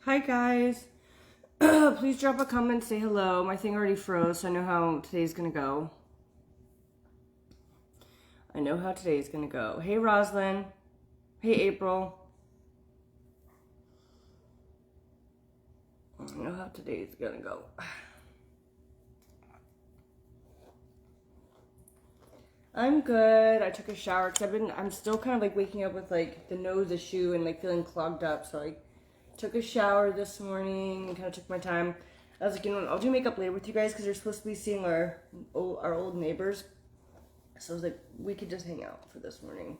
Hi guys. Please drop a comment, say hello. My thing already froze, so I know how today's gonna go. Hey Roslyn. Hey April. I know how today's gonna go. I'm good. I took a shower because I'm still kind of like waking up with like the nose issue and like feeling clogged up. So I took a shower this morning and kind of took my time. I was like, you know what, I'll do makeup later with you guys because they're supposed to be seeing our old neighbors. So I was like, we could just hang out for this morning.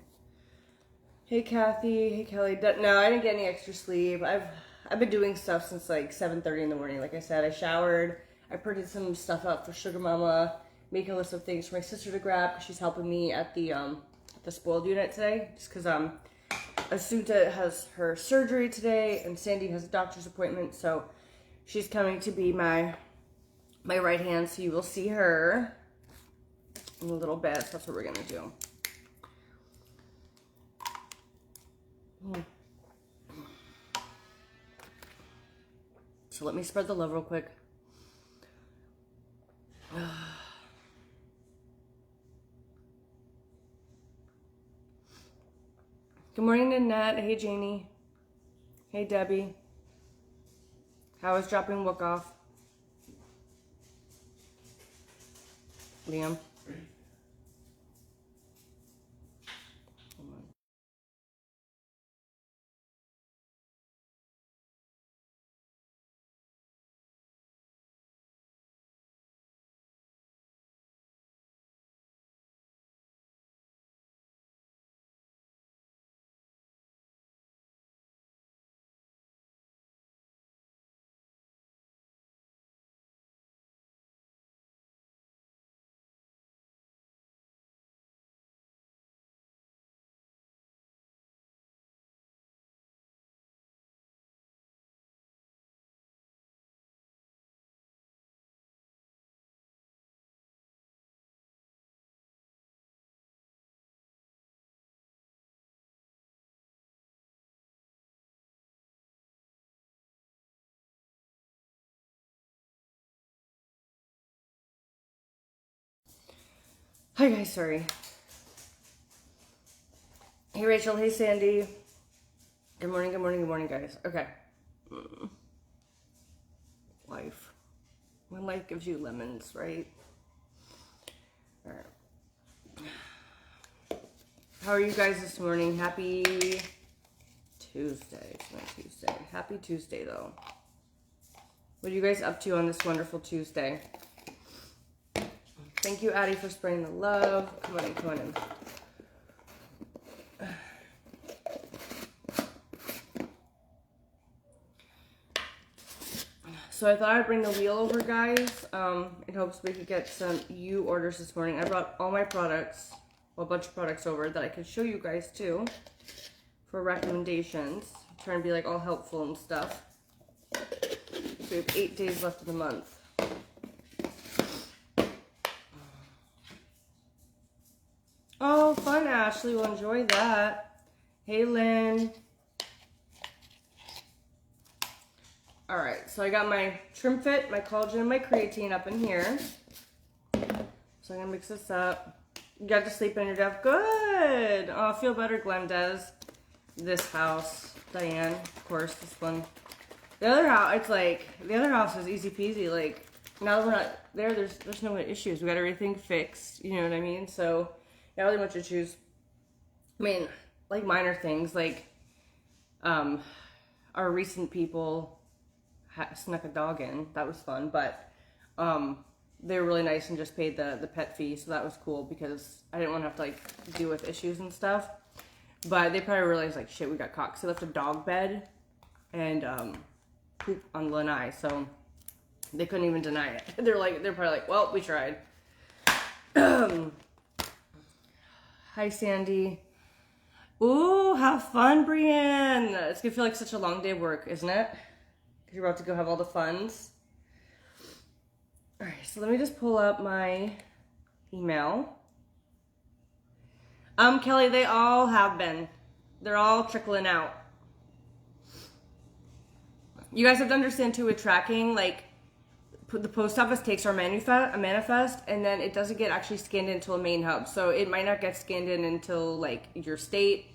Hey Kathy, hey Kelly. No, I didn't get any extra sleep. I've been doing stuff since like 7:30 in the morning. Like I said, I showered. I printed some stuff out for Sugar Mama. Making a list of things for my sister to grab because she's helping me at the spoiled unit today. Just because Asunta has her surgery today and Sandy has a doctor's appointment, so she's coming to be my right hand. So you will see her in a little bit. So that's what we're gonna do. So let me spread the love real quick. Good morning, Nanette. Hey, Janie. Hey, Debbie. How is dropping Wook off? Liam. Hi, guys. Sorry. Hey, Rachel. Hey, Sandy. Good morning, good morning, good morning, guys. Okay. Life. When life gives you lemons, right? All right. How are you guys this morning? Happy Tuesday. It's not Tuesday. Happy Tuesday, though. What are you guys up to on this wonderful Tuesday? Thank you, Addie, for spreading the love. Come on in, come on in. So I thought I'd bring the wheel over, guys, in hopes we could get some orders this morning. I brought all my products, well, a bunch of products over that I could show you guys, too, for recommendations. I'm trying to be, like, all helpful and stuff. So we have 8 days left of the month. Oh, fun, Ashley. We'll enjoy that. Hey, Lynn. All right, so I got my Trim Fit, my collagen, and my creatine up in here. So I'm gonna mix this up. You got to sleep in your desk. Good. Oh, feel better, Glendez. This house, Diane, of course, this one. The other house, it's like the other house is easy peasy. Like now that we're not there, there's no issues. We got everything fixed. You know what I mean? So not really much issues. I mean, like minor things, like our recent people snuck a dog in. That was fun, but they were really nice and just paid the pet fee, so that was cool because I didn't want to have to like deal with issues and stuff. But they probably realized like shit, we got caught. So they left a dog bed and poop on Lanai, so they couldn't even deny it. They're probably like, well, we tried. Hi, Sandy. Ooh, have fun, Brienne. It's gonna feel like such a long day of work, isn't it? Because you're about to go have all the funds. All right, so let me just pull up my email. Kelly, they all have been. They're all trickling out. you guys have to understand too with tracking, like the post office takes our manifest and then it doesn't get actually scanned into a main hub. So it might not get scanned in until like your state,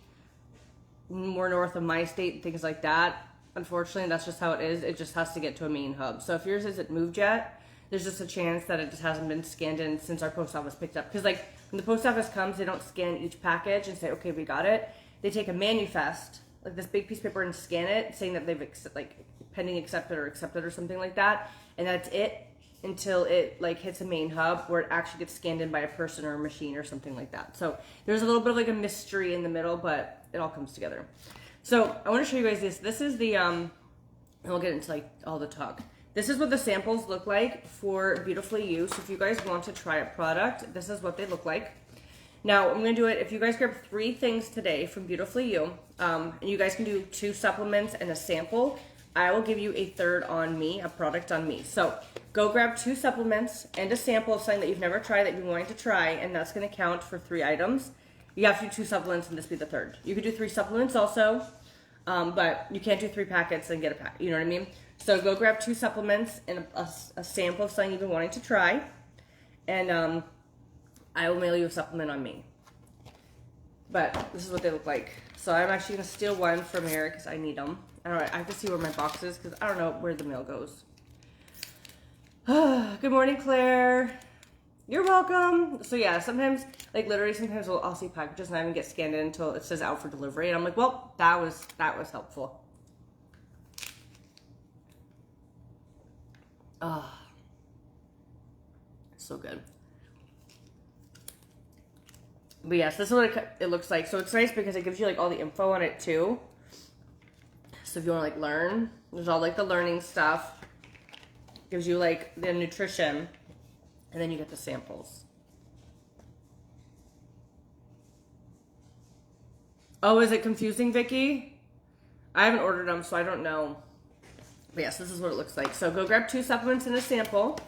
more north of my state, things like that. Unfortunately, that's just how it is. It just has to get to a main hub. So if yours isn't moved yet, there's just a chance that it just hasn't been scanned in since our post office picked up. Because like when the post office comes, they don't scan each package and say, okay, we got it. They take a manifest, like this big piece of paper, and scan it, saying that they've like pending accepted or something like that, and that's it until it like hits a main hub where it actually gets scanned in by a person or a machine or something like that. So there's a little bit of like a mystery in the middle, but it all comes together. So I want to show you guys this. This is the and we'll get into like all the talk. This is what the samples look like for Beautifully You. So if you guys want to try a product, this is what they look like. Now, I'm going to do it, if you guys grab 3 things today from Beautifully You, and you guys can do 2 supplements and a sample, I will give you a third on me, a product on me. So go grab 2 supplements and a sample of something that you've never tried that you're wanting to try, and that's going to count for 3 items. You have to do 2 supplements and this be the third. You could do 3 supplements also, but you can't do 3 packets and get a pack, you know what I mean? So go grab 2 supplements and a sample of something you've been wanting to try, and I will mail you a supplement on me. But this is what they look like. So I'm actually going to steal one from here because I need them. I don't know, I have to see where my box is because I don't know where the mail goes. Good morning, Claire. You're welcome. So yeah, sometimes, like literally sometimes I'll see packages and I don't even get scanned in until it says out for delivery. And I'm like, well, that was helpful. So good. But yes, this is what it looks like. So it's nice because it gives you like all the info on it too. So if you want to like learn, there's all like the learning stuff. Gives you like the nutrition, and then you get the samples. Oh, is it confusing, Vicky? I haven't ordered them, so I don't know. But yes, this is what it looks like. So go grab 2 supplements and a sample,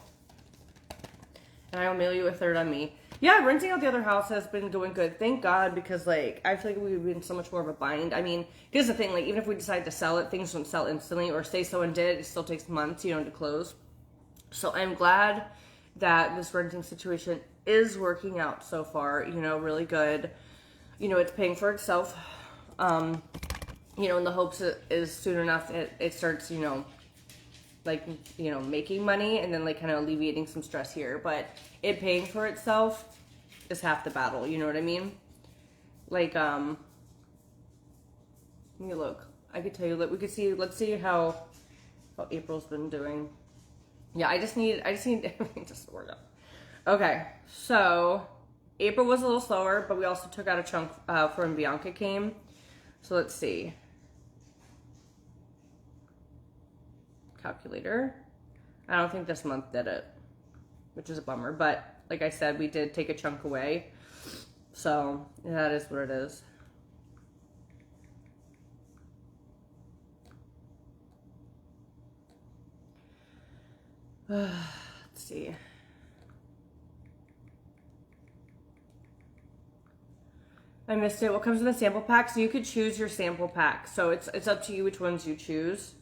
and I will mail you a third on me. Yeah, renting out the other house has been going good. Thank God, because like I feel like we've been so much more of a bind. I mean, here's the thing, like even if we decide to sell it, things don't sell instantly, or say someone did, it still takes months, you know, to close. So I'm glad that this renting situation is working out so far, you know, really good. You know, it's paying for itself. You know, in the hopes that is soon enough it starts, you know, like, you know, making money and then like kind of alleviating some stress here. But it paying for itself is half the battle, you know what I mean? Like, let me look. I could tell you that we could see, let's see how April's been doing. Yeah, I just need everything just to work out. Okay, so April was a little slower, but we also took out a chunk for when Bianca came. So let's see. Calculator. I don't think this month did it, which is a bummer. But like I said, we did take a chunk away. So that is what it is. Let's see. I missed it. What comes in the sample pack? So you could choose your sample pack. So it's up to you which ones you choose.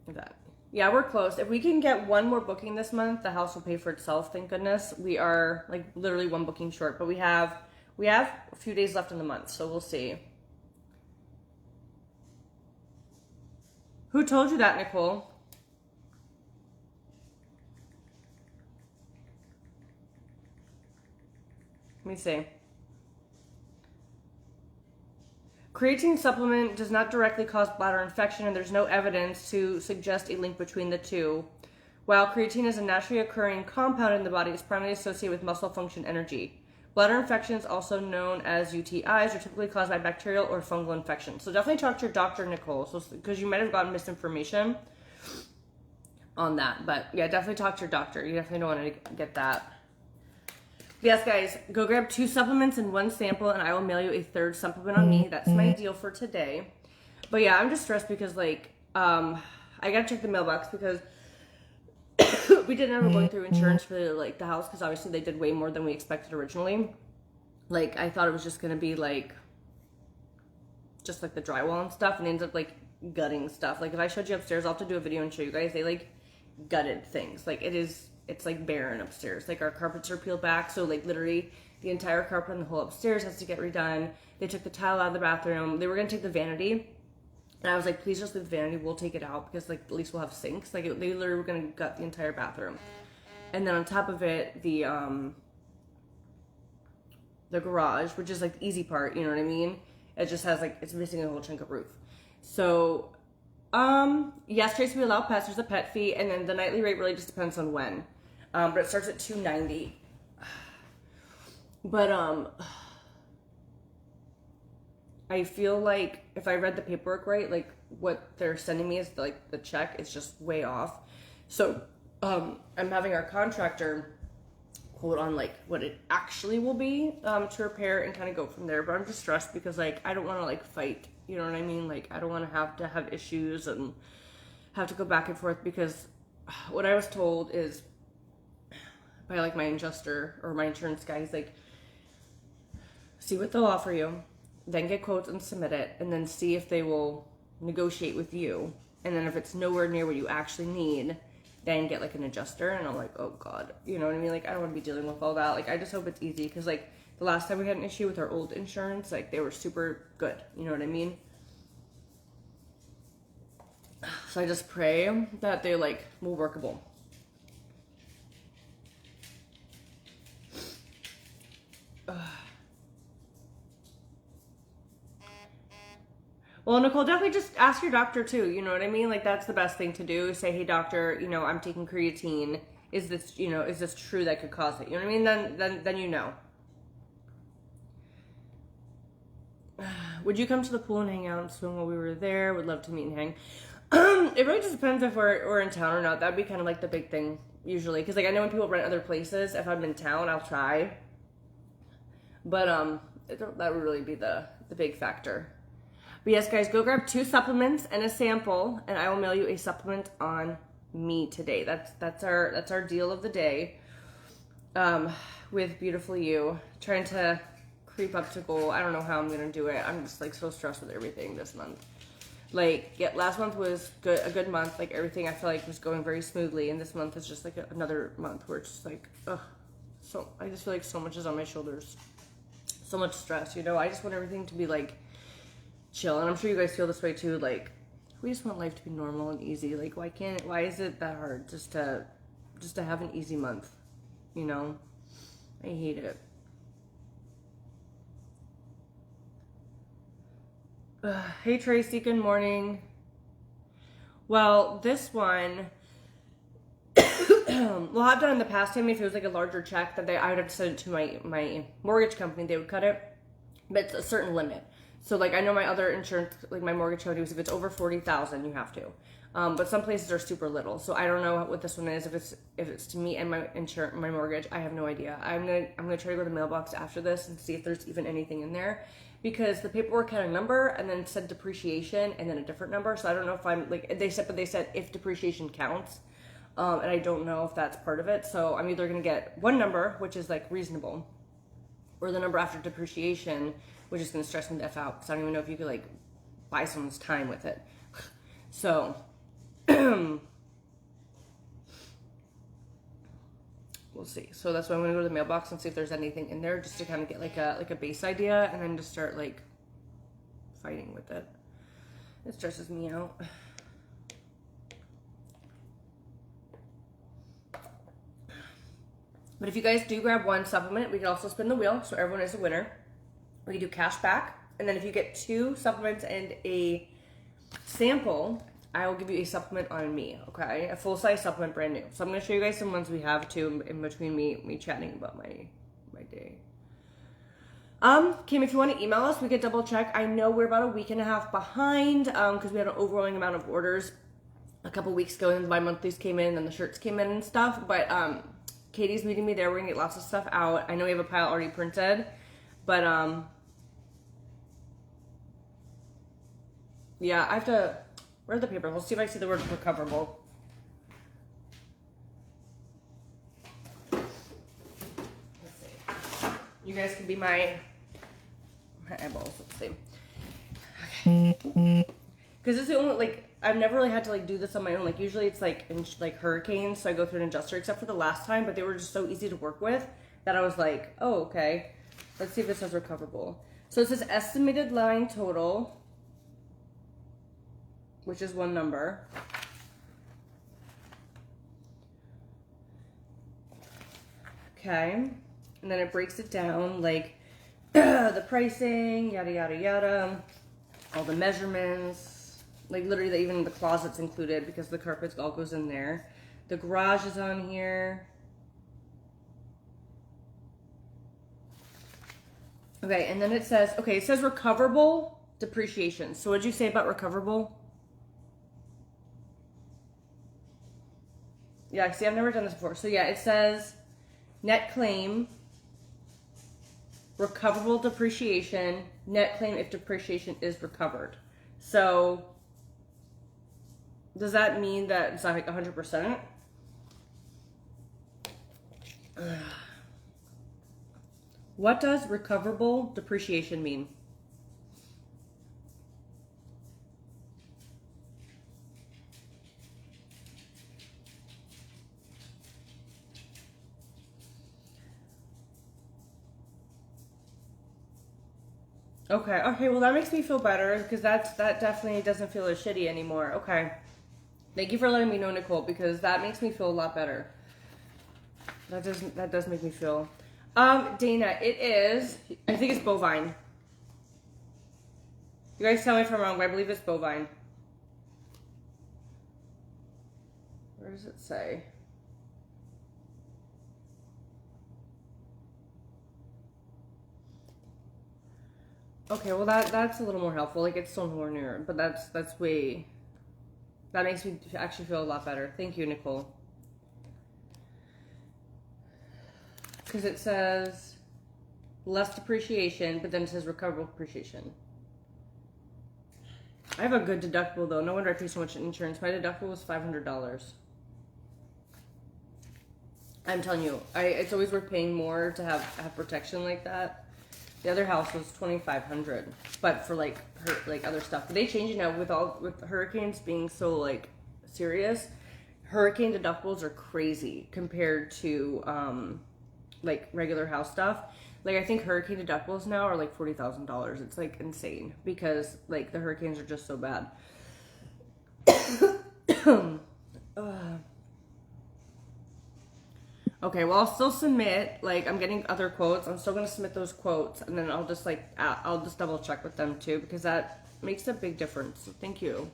That. Yeah, we're close. If we can get one more booking this month, the house will pay for itself. Thank goodness. We are like literally one booking short, but we have a few days left in the month, so we'll see. Who told you that, Nicole? Let me see. Creatine supplement does not directly cause bladder infection, and there's no evidence to suggest a link between the two. While creatine is a naturally occurring compound in the body, it's primarily associated with muscle function energy. Bladder infections, also known as UTIs, are typically caused by bacterial or fungal infections. So definitely talk to your doctor, Nicole, because you might have gotten misinformation on that. But yeah, definitely talk to your doctor. You definitely don't want to get that. Yes, guys, go grab 2 supplements and 1 sample, and I will mail you a third supplement on me. That's my deal for today. But yeah, I'm just stressed because, like, I gotta check the mailbox because we didn't ever go through insurance for, like, the house because obviously they did way more than we expected originally. Like, I thought it was just gonna be like, just like the drywall and stuff, and it ends up like gutting stuff. Like, if I showed you upstairs, I'll have to do a video and show you guys. They like gutted things. Like, it's like barren upstairs. Like, our carpets are peeled back, so like literally the entire carpet and the whole upstairs has to get redone. They took the tile out of the bathroom. They were gonna take the vanity, and I was like, please just leave the vanity. We'll take it out because like at least we'll have sinks. Like, they literally were gonna gut the entire bathroom, and then on top of it, the garage, which is like the easy part, you know what I mean? It just has like, it's missing a whole chunk of roof. So, yes, we allow pets. There's a pet fee, and then the nightly rate really just depends on when. But it starts at $290. But I feel like if I read the paperwork right, like what they're sending me is like the check is just way off. So, I'm having our contractor quote on like what it actually will be to repair and kind of go from there. But I'm just stressed because like I don't want to like fight, you know what I mean? Like, I don't want to have issues and have to go back and forth, because what I was told is by like my adjuster or my insurance guy, he's like, see what they'll offer you, then get quotes and submit it, and then see if they will negotiate with you, and then if it's nowhere near what you actually need, then get like an adjuster. And I'm like, oh god, you know what I mean? Like, I don't want to be dealing with all that. Like, I just hope it's easy, because like the last time we had an issue with our old insurance, like they were super good, you know what I mean? So I just pray that they like will workable. Well, Nicole, definitely just ask your doctor too. You know what I mean? Like, that's the best thing to do. Say, hey doctor, you know, I'm taking creatine. Is this, you know, is this true that could cause it? You know what I mean? Then you know. Would you come to the pool and hang out and swim while we were there? Would love to meet and hang. It really just depends if we're in town or not. That'd be kind of like the big thing usually. Because like I know when people rent other places, if I'm in town, I'll try. But that would really be the big factor. But yes, guys, go grab 2 supplements and a sample, and I will mail you a supplement on me today. That's our deal of the day. With Beautiful You, trying to creep up to goal. I don't know how I'm gonna do it. I'm just like so stressed with everything this month. Like, yeah, last month was a good month. Like, everything I feel like was going very smoothly, and this month is just like another month where it's just like, ugh. So I just feel like so much is on my shoulders, so much stress. You know, I just want everything to be like chill, and I'm sure you guys feel this way too. Like, we just want life to be normal and easy. Like, why is it that hard just to have an easy month? You know, I hate it. Hey Tracy, good morning. Well, this one, well, I've done in the past time, if it was like a larger check that I would have to send it to my mortgage company, they would cut it, but it's a certain limit. So like, I know my other insurance, like my mortgage company, was if it's over 40,000, you have to. But some places are super little. So I don't know what this one is. If it's to me and my mortgage, I have no idea. I'm gonna try to go to the mailbox after this and see if there's even anything in there, because the paperwork had a number and then said depreciation and then a different number. So I don't know if I'm like, they said if depreciation counts, and I don't know if that's part of it. So I'm either gonna get one number, which is like reasonable, or the number after depreciation, which is gonna stress me the F out, because I don't even know if you could like buy someone's time with it. So we'll see. So that's why I'm gonna go to the mailbox and see if there's anything in there, just to kind of get like a base idea, and then just start like fighting with it. It stresses me out. But if you guys do grab one supplement, we can also spin the wheel, so everyone is a winner. We can do cash back, and then if you get 2 supplements and a sample, I will give you a supplement on me, okay? A full-size supplement, brand new. So I'm going to show you guys some ones we have, too, in between me chatting about my day. Kim, if you want to email us, we could double check. I know we're about a week and a half behind, because we had an overwhelming amount of orders a couple weeks ago, and my monthlies came in, and the shirts came in and stuff, but Katie's meeting me there. We're going to get lots of stuff out. I know we have a pile already printed, but yeah, I have to, where's the paper? We'll see if I see the word recoverable. Let's see. You guys can be my eyeballs. Let's see. Okay. Because it's the only, like, I've never really had to, like, do this on my own. Like, usually it's, like, in, like, hurricanes, so I go through an adjuster, except for the last time, but they were just so easy to work with that I was like, oh, okay. Let's see if it says recoverable. So it says estimated line total, which is one number. Okay. And then it breaks it down, like, the pricing, yada, yada, yada, all the measurements, like, literally, even the closet's included because the carpet all goes in there. The garage is on here. Okay, and then it says, okay, it says recoverable depreciation. So what did you say about recoverable? Yeah, see, I've never done this before. So yeah, it says net claim, recoverable depreciation, net claim if depreciation is recovered. So does that mean that it's not like 100%? What does recoverable depreciation mean? Okay, well that makes me feel better because that definitely doesn't feel as shitty anymore. Okay. Thank you for letting me know, Nicole, because that makes me feel a lot better. That does make me feel. Dana, it is, I think it's bovine. You guys tell me if I'm wrong, but I believe it's bovine. Where does it say? Okay, well that's a little more helpful. Like, it's still more near, but that makes me actually feel a lot better. Thank you, Nicole. Because it says less depreciation, but then it says recoverable depreciation. I have a good deductible though. No wonder I pay so much in insurance. My deductible was $500. I'm telling you, it's always worth paying more to have protection like that. The other house was $2,500, but for like other stuff. But they changed it now with hurricanes being so like serious. Hurricane deductibles are crazy compared to like regular house stuff. Like, I think hurricane deductibles now are like $40,000. It's like insane because like the hurricanes are just so bad. Okay, well, I'll still submit, like, I'm getting other quotes. I'm still going to submit those quotes, and then I'll just, like, I'll just double check with them, too, because that makes a big difference. So thank you.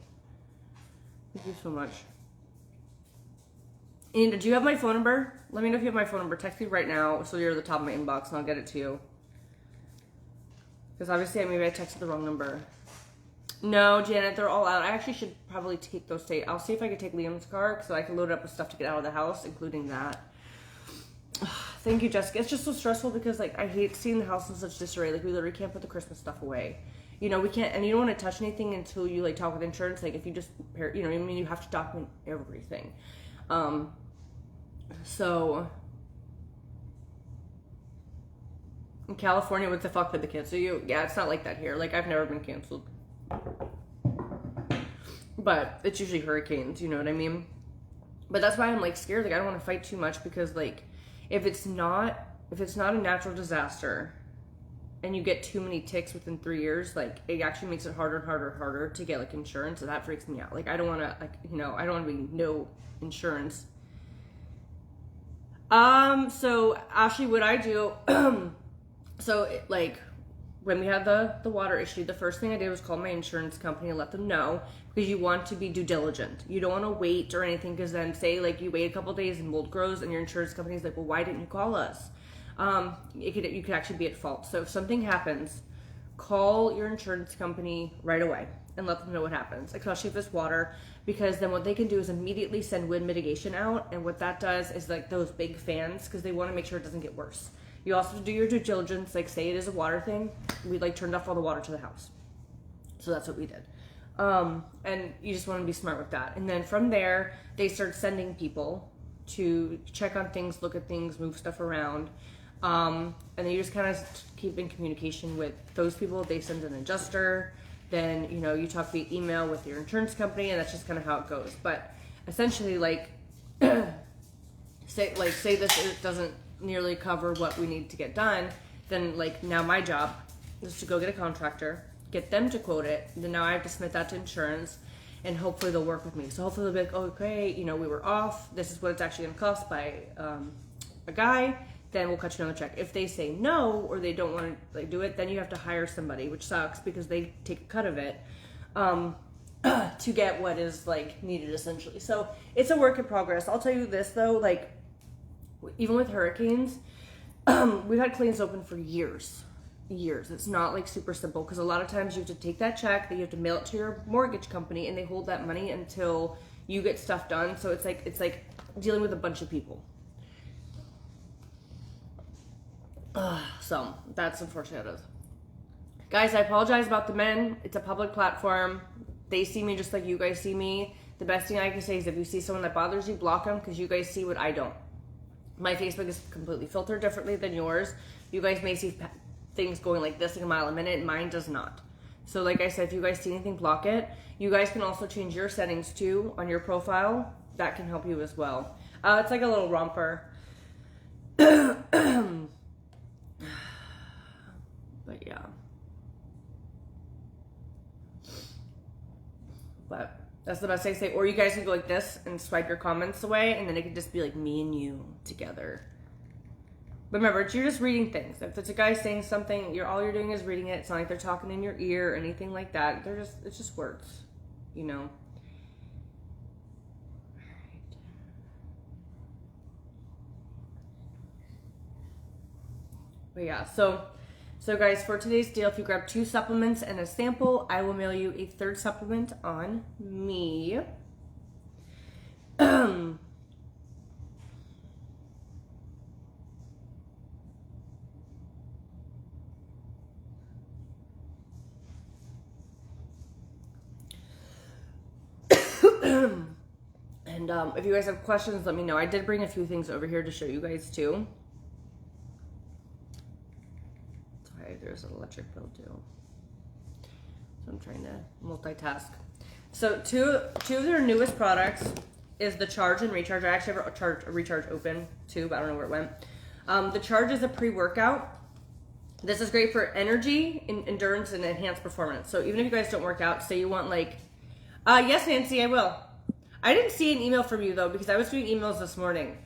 Thank you so much. And do you have my phone number? Let me know if you have my phone number. Text me right now so you're at the top of my inbox, and I'll get it to you. Because obviously, maybe I texted the wrong number. No, Janet, they're all out. I actually should probably take those. I'll see if I can take Liam's car, so I can load it up with stuff to get out of the house, including that. Thank you, Jessica. It's just so stressful because, like, I hate seeing the house in such disarray. Like, we literally can't put the Christmas stuff away. You know, we can't, and you don't want to touch anything until you, like, talk with insurance. Like, if you just, you know what I mean? You have to document everything. So, in California, what the fuck did the kids? So yeah, it's not like that here. Like, I've never been canceled. But it's usually hurricanes, you know what I mean? But that's why I'm, like, scared. Like, I don't want to fight too much because, like, if it's not a natural disaster and you get too many ticks within 3 years, like, it actually makes it harder and harder and harder to get, like, insurance, and that freaks me out. Like, I don't want to, like, you know, I don't want to be no insurance. So, Ashley, what I do, like, when we had the water issue, the first thing I did was call my insurance company and let them know, because you want to be due diligent. You don't want to wait or anything, because then say like you wait a couple days and mold grows and your insurance company is like, well, why didn't you call us? You could actually be at fault. So if something happens, call your insurance company right away and let them know what happens, especially if it's water, because then what they can do is immediately send wind mitigation out, and what that does is like those big fans, because they want to make sure it doesn't get worse. You also have to do your due diligence, like say it is a water thing. We like turned off all the water to the house. So that's what we did. And you just want to be smart with that. And then from there, they start sending people to check on things, look at things, move stuff around. And then you just kind of keep in communication with those people. They send an adjuster. Then, you know, you talk via email with your insurance company, and that's just kind of how it goes. But essentially, like, say this doesn't nearly cover what we need to get done, then, like, now my job is to go get a contractor, get them to quote it. Then now I have to submit that to insurance, and hopefully they'll work with me. So hopefully they'll be like, oh, great, you know, we were off. This is what it's actually going to cost by a guy. Then we'll cut you another check. If they say no, or they don't want to like do it, then you have to hire somebody, which sucks because they take a cut of it to get what is like needed essentially. So it's a work in progress. I'll tell you this though, like even with hurricanes, we've had claims open for years. It's not like super simple because a lot of times you have to take that check, that you have to mail it to your mortgage company, and they hold that money until you get stuff done. So it's like dealing with a bunch of people. So that's unfortunate. Guys, I apologize about the men. It's a public platform. They see me just like you guys see me. The best thing I can say is if you see someone that bothers you, block them, because you guys see what I don't. My Facebook is completely filtered differently than yours. You guys may see things going like this, like a mile a minute. Mine does not. So like I said, if you guys see anything, block it. You guys can also change your settings too on your profile. That can help you as well. It's like a little romper. But yeah. But that's the best I say. Or you guys can go like this and swipe your comments away, and then it can just be like me and you together. But remember, you're just reading things. If it's a guy saying something, all you're doing is reading it. It's not like they're talking in your ear or anything like that. It's just words, you know. But yeah, so guys, for today's deal, if you grab 2 supplements and a sample, I will mail you a 3rd supplement on me. And if you guys have questions, let me know. I did bring a few things over here to show you guys too. There's an electric bill too. So I'm trying to multitask. So two of their newest products is the Charge and Recharge. I actually have a Recharge open too, but I don't know where it went. The Charge is a pre-workout. This is great for energy, endurance, and enhanced performance. So even if you guys don't work out, say you want like, yes, Nancy, I will. I didn't see an email from you though, because I was doing emails this morning.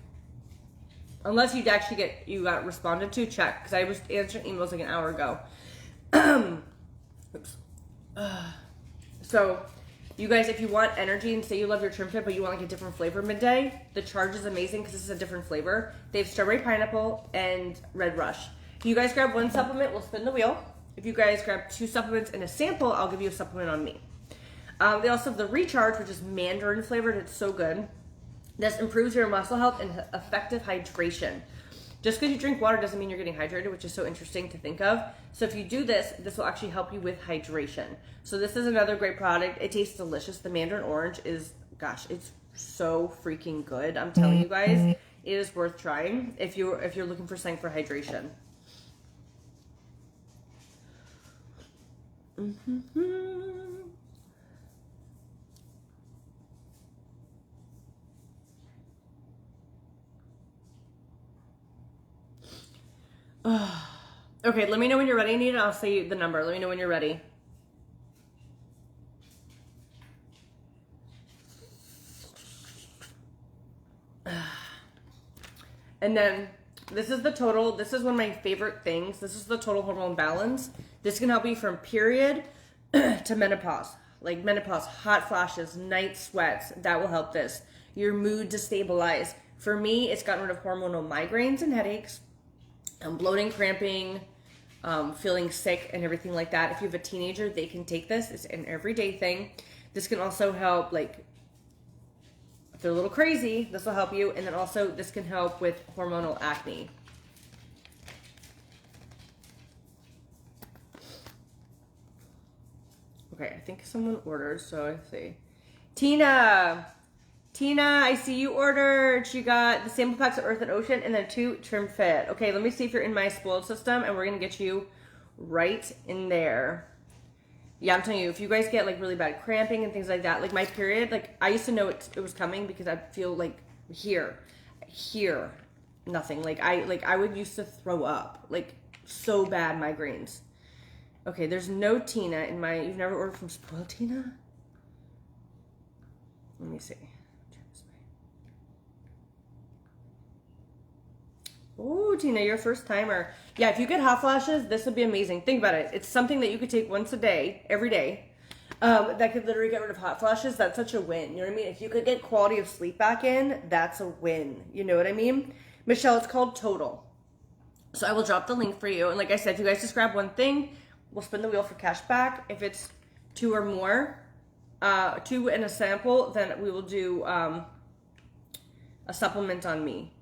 Unless you'd actually you got responded to, check. Because I was answering emails like an hour ago. Oops. So, you guys, if you want energy and say you love your trim fit, but you want like a different flavor midday, the Charge is amazing because this is a different flavor. They have strawberry pineapple and red rush. If you guys grab 1 supplement, we'll spin the wheel. If you guys grab 2 supplements and a sample, I'll give you a supplement on me. They also have the Recharge, which is mandarin flavored. It's so good. This improves your muscle health and effective hydration. Just because you drink water doesn't mean you're getting hydrated, which is so interesting to think of. So if you do this, this will actually help you with hydration. So this is another great product. It tastes delicious. The mandarin orange is, gosh, it's so freaking good. I'm telling you guys, it is worth trying if you're looking for something for hydration. Okay, let me know when you're ready, Anita. I'll say the number. Let me know when you're ready. And then this is the total. This is one of my favorite things. This is the total hormone balance. This can help you from period to menopause. Like menopause, hot flashes, night sweats. That will help this. Your mood to stabilize. For me, it's gotten rid of hormonal migraines and headaches. Bloating, cramping, feeling sick, and everything like that. If you have a teenager, they can take this. It's an everyday thing. This can also help, like, if they're a little crazy, this will help you. And then also, this can help with hormonal acne. Okay, I think someone ordered, so I see. Tina! Tina, I see you ordered. She got the sample packs of Earth and Ocean and then 2 Trim Fit. Okay, let me see if you're in my spoiled system and we're going to get you right in there. Yeah, I'm telling you, if you guys get like really bad cramping and things like that, like my period, like I used to know it was coming because I feel like here, nothing. Like I would used to throw up, like so bad migraines. Okay, there's no Tina in my, you've never ordered from Spoiled Tina? Let me see. Oh, Tina, you're a first timer. Yeah, if you get hot flashes, this would be amazing. Think about it. It's something that you could take once a day, every day. That could literally get rid of hot flashes. That's such a win. You know what I mean? If you could get quality of sleep back in, that's a win. You know what I mean? Michelle, it's called Total. So I will drop the link for you. And like I said, if you guys just grab one thing, we'll spin the wheel for cash back. If it's 2 or more, 2 and a sample, then we will do a supplement on me.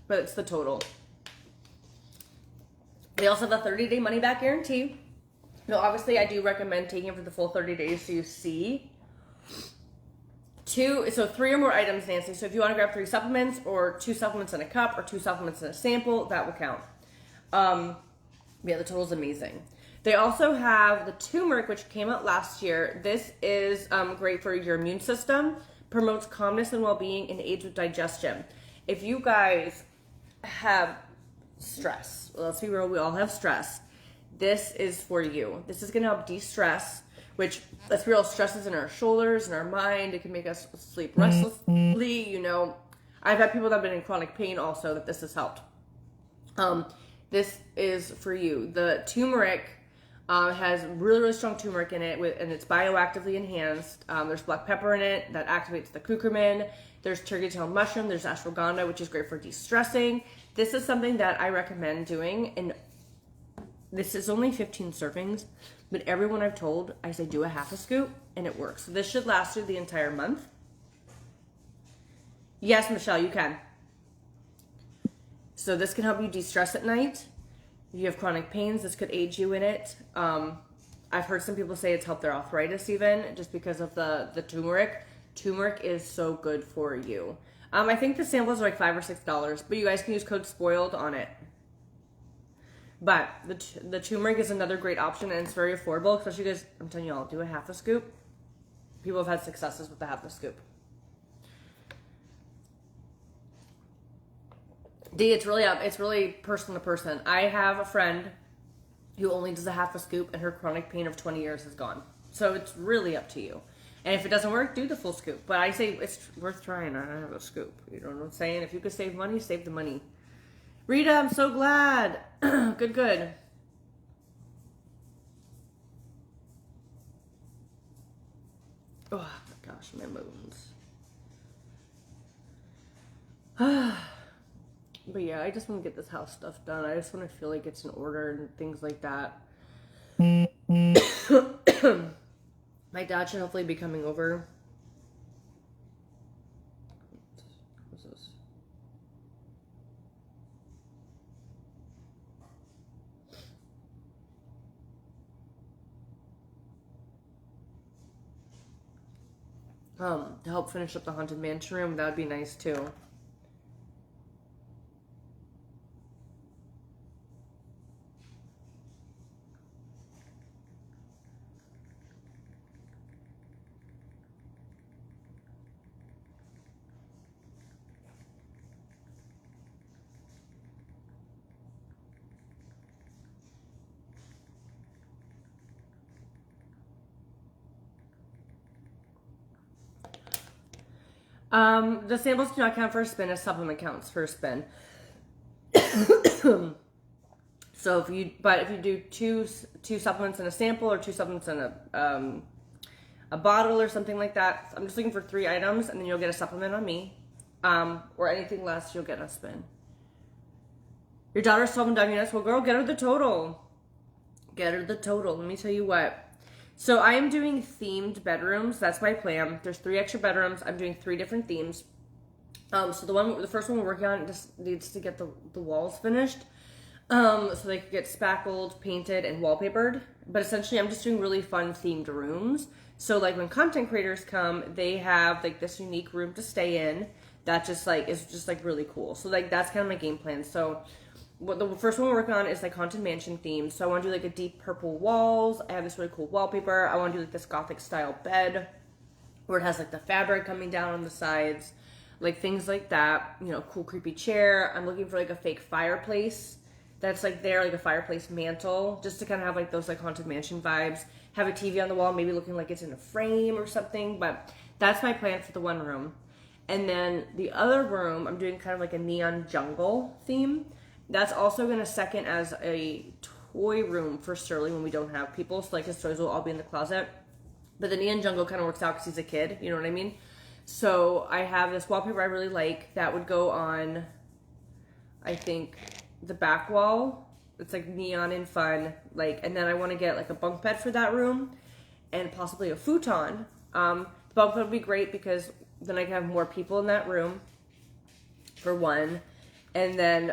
But it's the Total. They also have a 30-day money-back guarantee. Now, obviously, I do recommend taking it for the full 30 days so you see. 3 or more items, Nancy. So if you want to grab 3 supplements or 2 supplements in a cup or 2 supplements in a sample, that will count. Yeah, the Total's amazing. They also have the turmeric, which came out last year. This is great for your immune system, promotes calmness and well-being, and aids with digestion. If you guys have stress, well, let's be real, we all have stress. This is for you. This is going to help de-stress, which, let's be real, stress is in our shoulders and our mind. It can make us sleep restlessly. You know, I've had people that have been in chronic pain also that this has helped. This is for you. The turmeric has really, really strong turmeric in it, and it's bioactively enhanced. There's black pepper in it that activates the curcumin. There's turkey tail mushroom. There's ashwagandha, which is great for de-stressing. This is something that I recommend doing, and this is only 15 servings, but everyone I've told, I say do a half a scoop, and it works. So this should last you the entire month. Yes, Michelle, you can. So this can help you de-stress at night. If you have chronic pains, this could aid you in it. I've heard some people say it's helped their arthritis even, just because of the turmeric. Turmeric is so good for you. I think the samples are like $5 or $6, but you guys can use code SPOILED on it. But the turmeric is another great option, and it's very affordable, especially because I'm telling you all, do a half a scoop. People have had successes with the half a scoop. D, it's really person to person. I have a friend who only does a half a scoop, and her chronic pain of 20 years is gone. So it's really up to you. And if it doesn't work, do the full scoop. But I say it's worth trying on a half a scoop. You know what I'm saying? If you could save money, save the money. Rita, I'm so glad. Good. Oh my gosh, my moons. But yeah, I just want to get this house stuff done. I just want to feel like it's in order and things like that. My dad should hopefully be coming over. What's this? To help finish up the Haunted Mansion room, that would be nice too. The samples do not count for a spin, a supplement counts for a spin. So if you do two supplements in a sample or 2 supplements in a bottle or something like that, I'm just looking for 3 items, and then you'll get a supplement on me. Or anything less, you'll get a spin. Your daughter's 12 and units. Well, girl, get her the Total. Get her the Total. Let me tell you what. So I am doing themed bedrooms. That's my plan. There's 3 extra bedrooms. I'm doing 3 different themes. So the first one we're working on just needs to get the walls finished. So they could get spackled, painted, and wallpapered. But essentially, I'm just doing really fun themed rooms. So like when content creators come, they have like this unique room to stay in that just like is just like really cool. So like that's kind of my game plan. So what the first one we're working on is like Haunted Mansion themed. So I want to do like a deep purple walls. I have this really cool wallpaper. I want to do like this gothic style bed where it has like the fabric coming down on the sides, like things like that. You know, cool creepy chair. I'm looking for like a fake fireplace that's like there, like a fireplace mantle, just to kind of have like those like Haunted Mansion vibes. Have a TV on the wall, maybe looking like it's in a frame or something. But that's my plan for the one room. And then the other room, I'm doing kind of like a neon jungle theme. That's also going to second as a toy room for Sterling when we don't have people. So like his toys will all be in the closet. But the neon jungle kind of works out because he's a kid. You know what I mean? So I have this wallpaper I really like that would go on, I think, the back wall. It's like neon and fun. Like, and then I want to get like a bunk bed for that room and possibly a futon. The bunk bed would be great because then I can have more people in that room for one. And then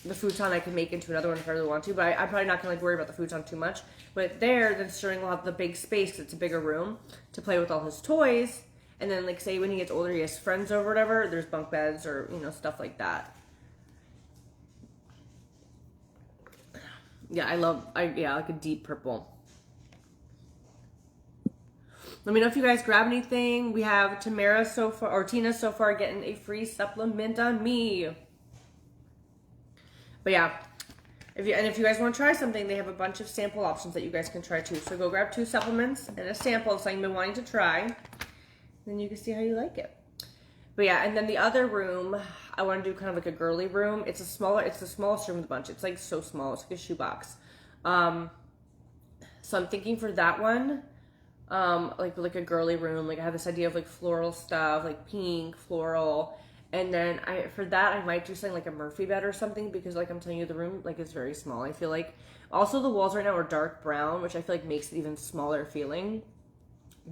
the futon I can make into another one if I really want to. But I'm probably not going to like worry about the futon too much. But there, then Sterling will have the big space because it's a bigger room to play with all his toys. And then like say when he gets older, he has friends over or whatever, there's bunk beds or, you know, stuff like that. Yeah, I like a deep purple. Let me know if you guys grab anything. We have Tamara so far, or Tina so far, getting a free supplement on me. But yeah, if you guys want to try something, they have a bunch of sample options that you guys can try too. So go grab 2 supplements and a sample of something you've been wanting to try. Then you can see how you like it. But yeah, and then the other room, I want to do kind of like a girly room. It's the smallest room of the bunch. It's like so small. It's like a shoebox. So I'm thinking for that one, like a girly room. Like I have this idea of like floral stuff, like pink, floral. And then for that, I might do something like a Murphy bed or something because like I'm telling you, the room like is very small. I feel like also the walls right now are dark brown, which I feel like makes it even smaller feeling.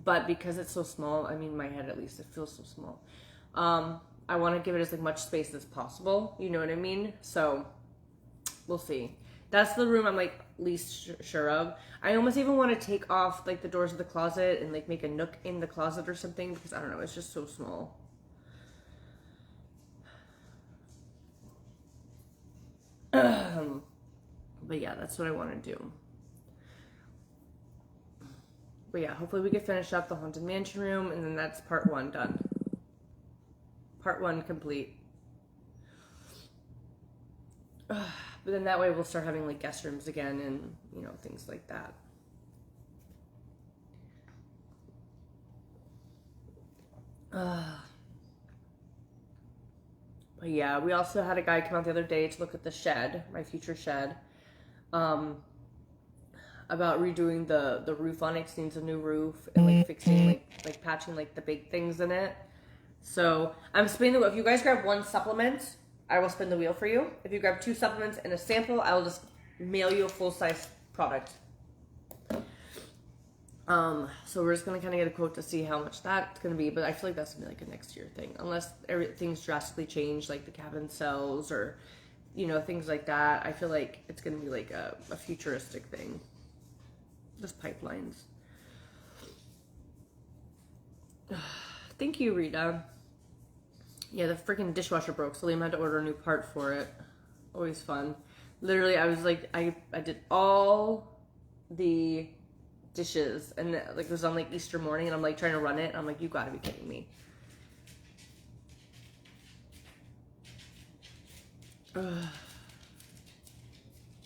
But because it's so small, I mean, in my head at least, it feels so small. I want to give it as like much space as possible. You know what I mean? So we'll see. That's the room I'm like least sure of. I almost even want to take off like the doors of the closet and like make a nook in the closet or something because I don't know, it's just so small. But yeah, that's what I want to do. But yeah, hopefully we can finish up the Haunted Mansion room and then that's part 1 done. Part 1 complete. But then that way we'll start having like guest rooms again and, you know, things like that. But yeah, we also had a guy come out the other day to look at the shed, my future shed, about redoing the roof on it. It needs a new roof and like fixing like patching like the big things in it. So I'm spinning the wheel. If you guys grab 1 supplement, I will spin the wheel for you. If you grab 2 supplements and a sample, I will just mail you a full-size product. So we're just gonna kind of get a quote to see how much that's gonna be, but I feel like that's gonna be like a next year thing, unless everything's drastically changed, like the cabin cells or, you know, things like that. I feel like it's gonna be like a futuristic thing. Just pipelines. Thank you, Rita. Yeah, the freaking dishwasher broke, so Liam had to order a new part for it. Always fun. Literally, I was like, I did all the dishes, and like it was on like Easter morning, and I'm like trying to run it, and I'm like, you gotta be kidding me.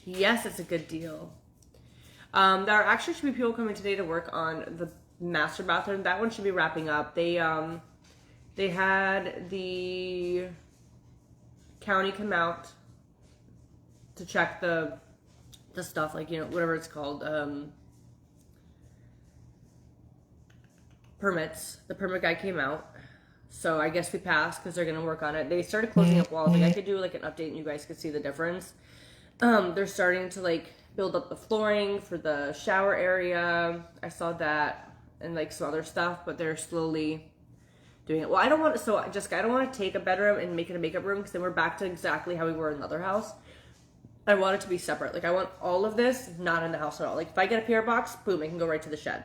Yes, it's a good deal. There actually should be people coming today to work on the master bathroom. That one should be wrapping up. They had the county come out to check the stuff, like, you know, whatever it's called, permits. The permit guy came out, so I guess we passed because they're gonna work on it. They started closing up walls. Like I could do like an update and you guys could see the difference. They're starting to like build up the flooring for the shower area. I saw that and like some other stuff, but they're slowly doing it. Well, I don't want to, so Jessica, I don't want to take a bedroom and make it a makeup room because then we're back to exactly how we were in the other house. I want it to be separate. Like I want all of this not in the house at all. Like if I get a PR box, boom, it can go right to the shed.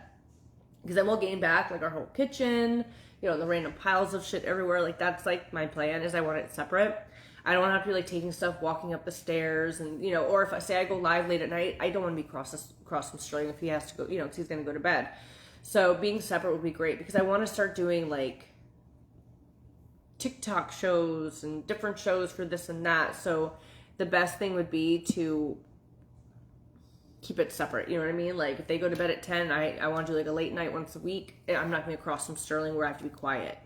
Because then we'll gain back like our whole kitchen, you know, the random piles of shit everywhere. Like that's like my plan is I want it separate. I don't want to have to be like taking stuff, walking up the stairs, and you know, or if I say I go live late at night, I don't want to be cross from Sterling if he has to go, you know, because he's going to go to bed. So being separate would be great because I want to start doing like TikTok shows and different shows for this and that. So the best thing would be to keep it separate. You know what I mean? Like if they go to bed at 10, I want to do like a late night once a week. I'm not going to cross from Sterling where I have to be quiet.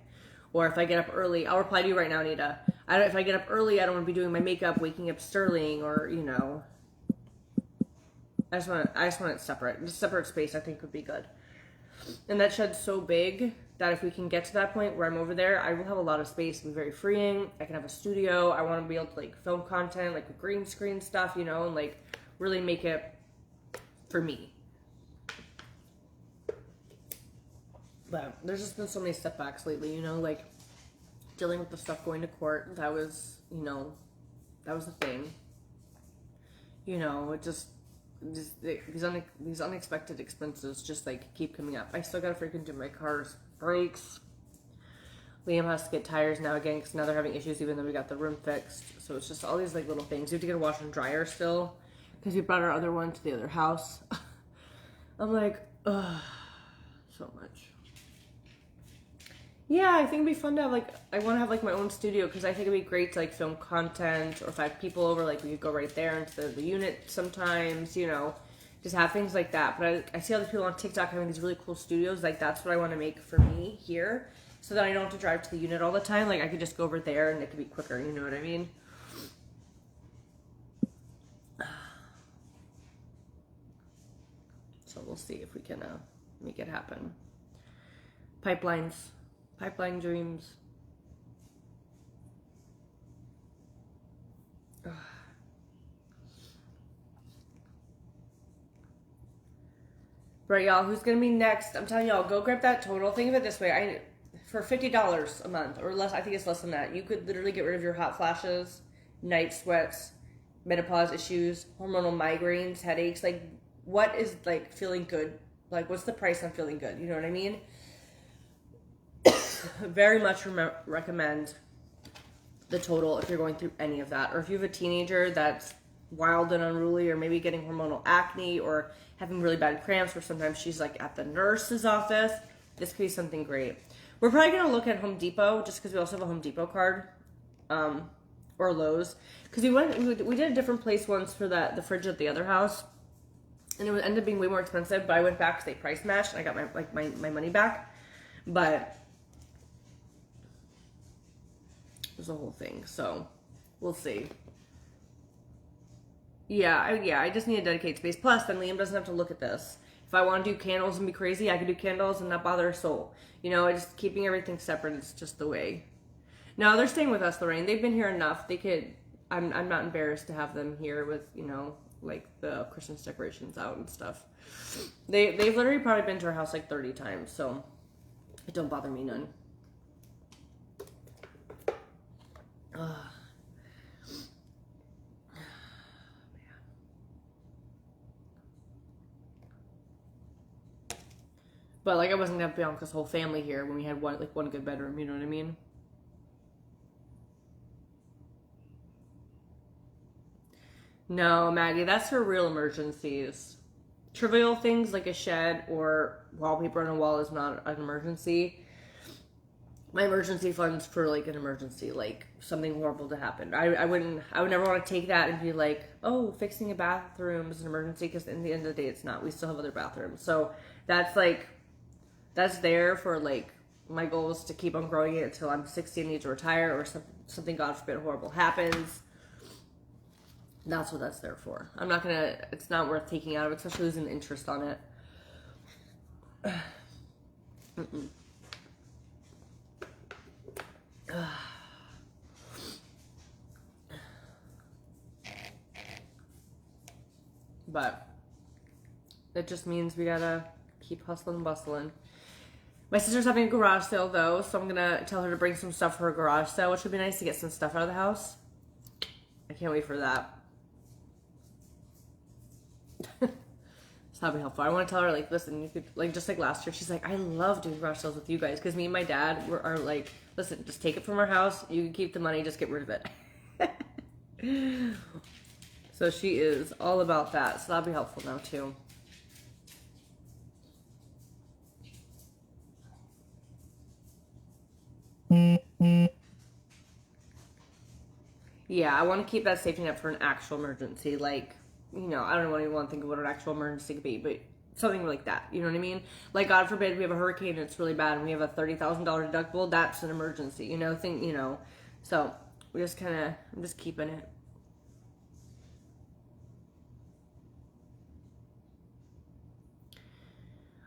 Or if I get up early, I'll reply to you right now, Anita. If I get up early, I don't want to be doing my makeup, waking up Sterling, or you know. I just want it separate. Just separate space I think would be good. And that shed's so big that if we can get to that point where I'm over there, I will have a lot of space. It'll be very freeing. I can have a studio. I want to be able to like film content, like with green screen stuff, you know, and like really make it for me. But there's just been so many setbacks lately, you know, like dealing with the stuff going to court. That was, you know, that was the thing. You know, it just these unexpected expenses just like keep coming up. I still gotta freaking do my car's brakes. Liam has to get tires now again because now they're having issues even though we got the room fixed. So it's just all these like little things. We have to get a washer and dryer still because we brought our other one to the other house. I'm like, ugh, so much. Yeah, I think it'd be fun to have like, I want to have like my own studio because I think it'd be great to like film content, or if I have people over, like we could go right there into the unit sometimes, you know, just have things like that. But I see all these people on TikTok having these really cool studios. Like that's what I want to make for me here so that I don't have to drive to the unit all the time. Like I could just go over there and it could be quicker, you know what I mean? So we'll see if we can make it happen. Pipeline dreams. Ugh. Right, y'all, who's gonna be next? I'm telling y'all, go grab that total. Think of it this way. For $50 a month or less, I think it's less than that, you could literally get rid of your hot flashes, night sweats, menopause issues, hormonal migraines, headaches. Like, what is like feeling good? Like, what's the price on feeling good? You know what I mean? Very much recommend the total if you're going through any of that, or if you have a teenager that's wild and unruly, or maybe getting hormonal acne, or having really bad cramps, or sometimes she's like at the nurse's office. This could be something great. We're probably gonna look at Home Depot just because we also have a Home Depot card, or Lowe's, because we did a different place once for the fridge at the other house, and it ended up being way more expensive. But I went back because they price matched, and I got my money back, but. There's a whole thing, so we'll see. Yeah, I just need to dedicate space. Plus, then Liam doesn't have to look at this. If I want to do candles and be crazy, I can do candles and not bother a soul. You know, just keeping everything separate is just the way. No, they're staying with us, Lorraine. They've been here enough. They could. I'm not embarrassed to have them here with, you know, like the Christmas decorations out and stuff. They've literally probably been to our house like 30 times, so it don't bother me none. But like I wasn't gonna have Bianca's whole family here when we had one good bedroom, you know what I mean? No, Maggie, that's for real emergencies. Trivial things like a shed or wallpaper on a wall is not an emergency. My emergency fund's for like an emergency, like something horrible to happen. I would never want to take that and be like, oh, fixing a bathroom is an emergency, because in the end of the day it's not. We still have other bathrooms. So that's there for like, my goal is to keep on growing it until I'm 60 and need to retire, or something, God forbid, horrible happens. That's what that's there for. It's not worth taking out of it, especially losing the interest on it. Mm-mm. But it just means we gotta keep hustling and bustling. My sister's having a garage sale though, so I'm gonna tell her to bring some stuff for her garage sale, which would be nice to get some stuff out of the house. I can't wait for that. So that'll be helpful. I want to tell her, like, listen, you could, like, just like last year, she's like, I love doing garage sales with you guys, because me and my dad are like, listen, just take it from our house, you can keep the money, just get rid of it. So she is all about that, so that'll be helpful now too. Yeah, I want to keep that safety net for an actual emergency. Like, you know, I don't know what you want to think of what an actual emergency could be, but something like that. You know what I mean? Like, God forbid we have a hurricane and it's really bad and we have a $30,000 deductible. That's an emergency, you know, thing, you know. So we just kind of, I'm just keeping it.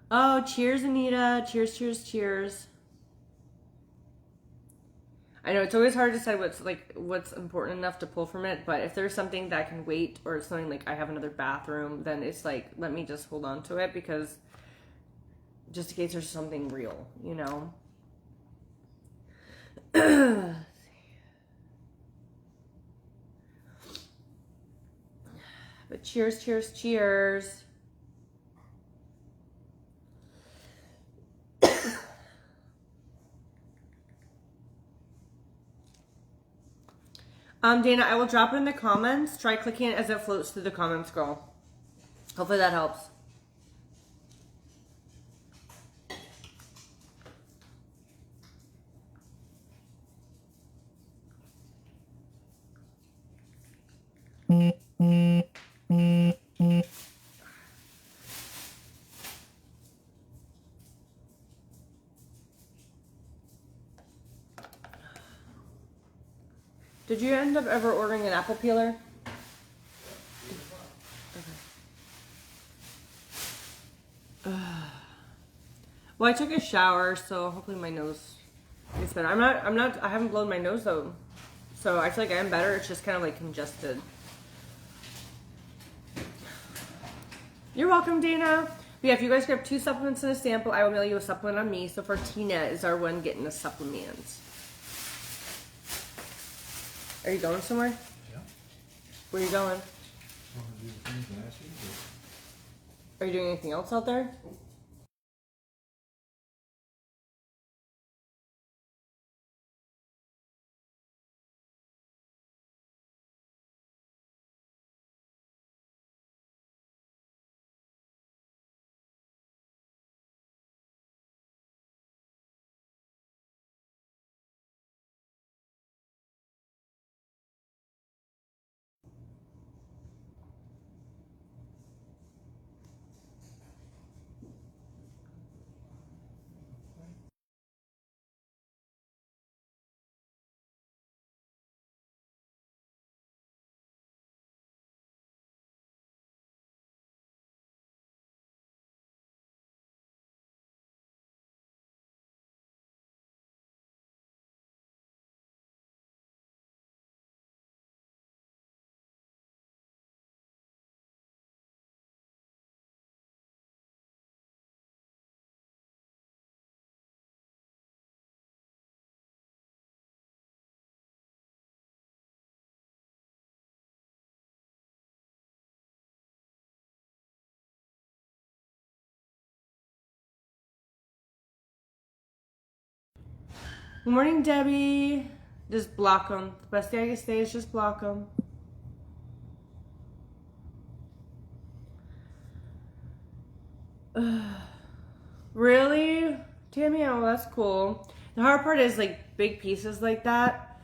Oh, cheers, Anita. Cheers, cheers, cheers. I know it's always hard to decide what's important enough to pull from it, but if there's something that can wait or it's something like I have another bathroom, then it's like, let me just hold on to it, because just in case there's something real, you know. But cheers, cheers, cheers. Dana, I will drop it in the comments. Try clicking it as it floats through the comments, girl. Hopefully that helps. Did you end up ever ordering an apple peeler? Okay. Well, I took a shower, so hopefully my nose gets better. I haven't blown my nose though. So I feel like I am better. It's just kind of like congested. You're welcome, Dana. But yeah, if you guys grab 2 supplements and a sample, I will mail you a supplement on me. So for Tina is our one getting a supplement. Are you going somewhere? Yeah. Where are you going? Are you doing anything else out there? Good morning, Debbie. Just block them. The best thing I can say is just block them. Really? Tammy, oh, that's cool. The hard part is like big pieces like that.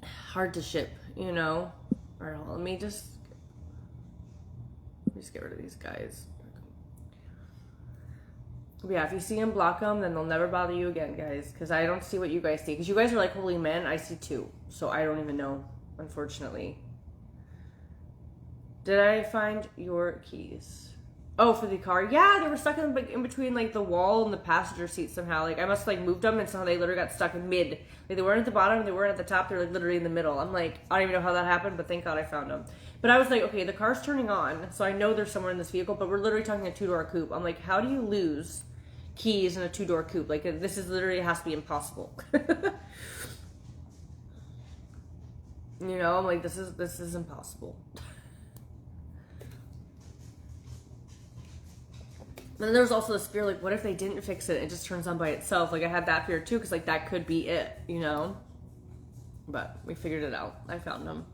Hard to ship, you know? Alright, let me just get rid of these guys. But yeah, if you see them, block them, then they'll never bother you again, guys. Because I don't see what you guys see. Because you guys are like holy men. I see 2. So I don't even know, unfortunately. Did I find your keys? Oh, for the car? Yeah, they were stuck in between like the wall and the passenger seat somehow. Like I must have like moved them and somehow they literally got stuck in mid. Like they weren't at the bottom, they weren't at the top, they were like literally in the middle. I'm like, I don't even know how that happened, but thank God I found them. But I was like, okay, the car's turning on, so I know they're somewhere in this vehicle, but we're literally talking a 2-door coupe. I'm like, how do you lose keys in a 2-door coupe? Like this is literally has to be impossible. You know, I'm like, this is impossible. then there was also this fear, like, what if they didn't fix it? It just turns on by itself. Like, I had that fear too, because, like, that could be it, you know? But we figured it out. I found them.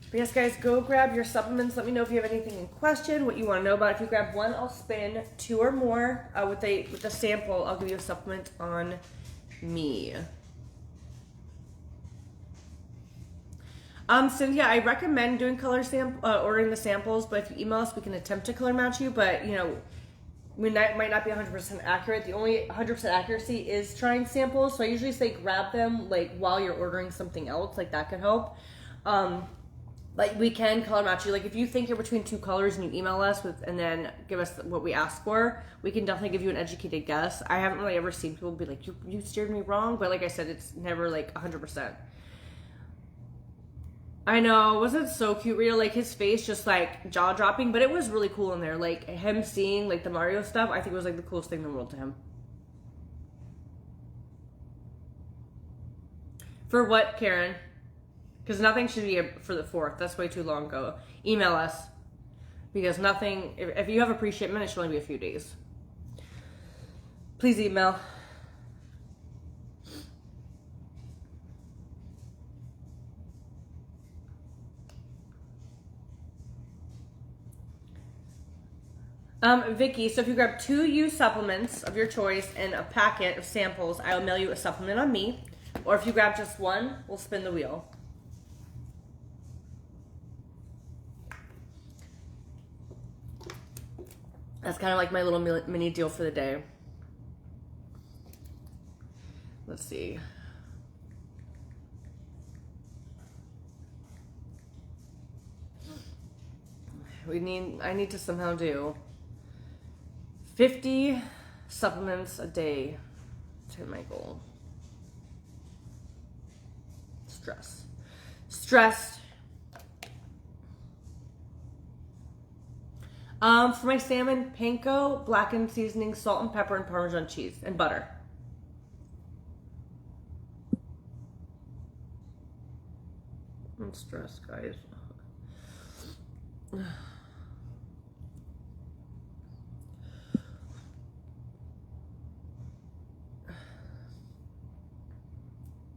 But yes, guys, go grab your supplements. Let me know if you have anything in question, what you want to know about. If you grab one, I'll spin 2 or more. With the sample, I'll give you a supplement on me. Cynthia, I recommend doing ordering the samples, but if you email us, we can attempt to color match you, but, you know, we might not be 100% accurate. The only 100% accuracy is trying samples, so I usually say grab them, like, while you're ordering something else, like, that could help. Like, we can color match you. Like, if you think you're between 2 colors and you email us and then give us what we ask for, we can definitely give you an educated guess. I haven't really ever seen people be like, you steered me wrong, but like I said, it's never like 100%. I know, wasn't it so cute, Rita? Like, his face just like jaw dropping, but it was really cool in there. Like, him seeing like the Mario stuff, I think it was like the coolest thing in the world to him. For what, Karen? Because nothing should be for the 4th. That's way too long ago. Email us. Because nothing, if you have a pre-shipment, it should only be a few days. Please email. Vicky, so if you grab 2 used supplements of your choice and a packet of samples, I'll mail you a supplement on me. Or if you grab just one, we'll spin the wheel. That's kind of like my little mini deal for the day. Let's see. I need to somehow do 50 supplements a day to my goal. Stressed. For my salmon, panko, blackened seasoning, salt and pepper, and Parmesan cheese, and butter. I'm stressed, guys.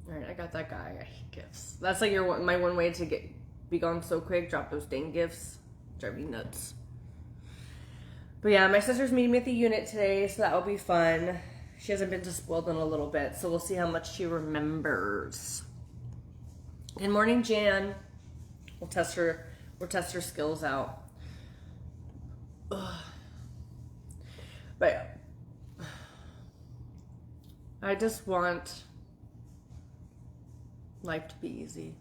Alright, I got that guy. I hate gifts. That's like my one way to be gone so quick. Drop those dang gifts. Drive me nuts. But yeah, my sister's meeting me at the unit today, so that will be fun. She hasn't been to Spoiled in a little bit, so we'll see how much she remembers. Good morning, Jan. We'll test her skills out. Ugh. But I just want life to be easy.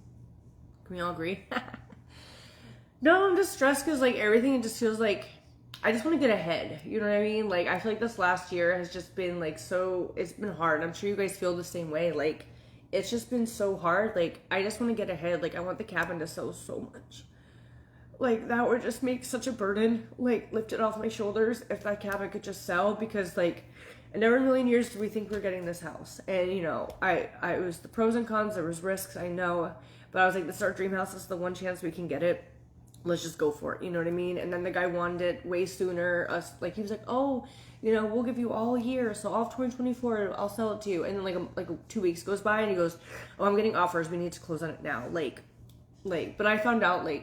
Can we all agree? No, I'm just stressed because like everything just feels like I just want to get ahead. You know what I mean? Like, I feel like this last year has just been like it's been hard. I'm sure you guys feel the same way. Like, it's just been so hard. Like, I just want to get ahead. Like, I want the cabin to sell so much. Like, that would just make such a burden, like, lifted off my shoulders if that cabin could just sell. Because, like, never in a million years did we think we were getting this house. And, you know, it was the pros and cons. There was risks, I know. But I was like, this is our dream house. This is the one chance we can get it. Let's just go for it, you know what I mean? And then the guy wanted it way sooner. He was like, oh, you know, we'll give you all year, so all of 2024, I'll sell it to you. And then like 2 weeks goes by, and he goes, oh, I'm getting offers. We need to close on it now. But I found out he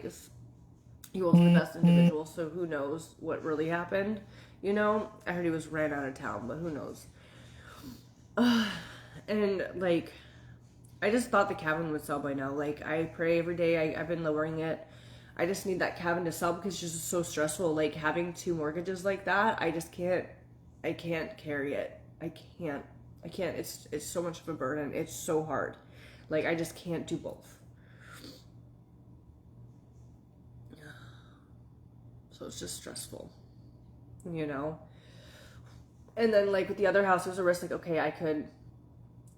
wasn't the best individual, so who knows what really happened? You know, I heard he was ran out of town, but who knows? And I just thought the cabin would sell by now. Like, I pray every day. I've been lowering it. I just need that cabin to sell because it's just so stressful. Like, having 2 mortgages like that, I can't carry it. I can't. It's so much of a burden. It's so hard. Like, I just can't do both. So it's just stressful, you know? And then, with the other house, there's a risk, okay, I could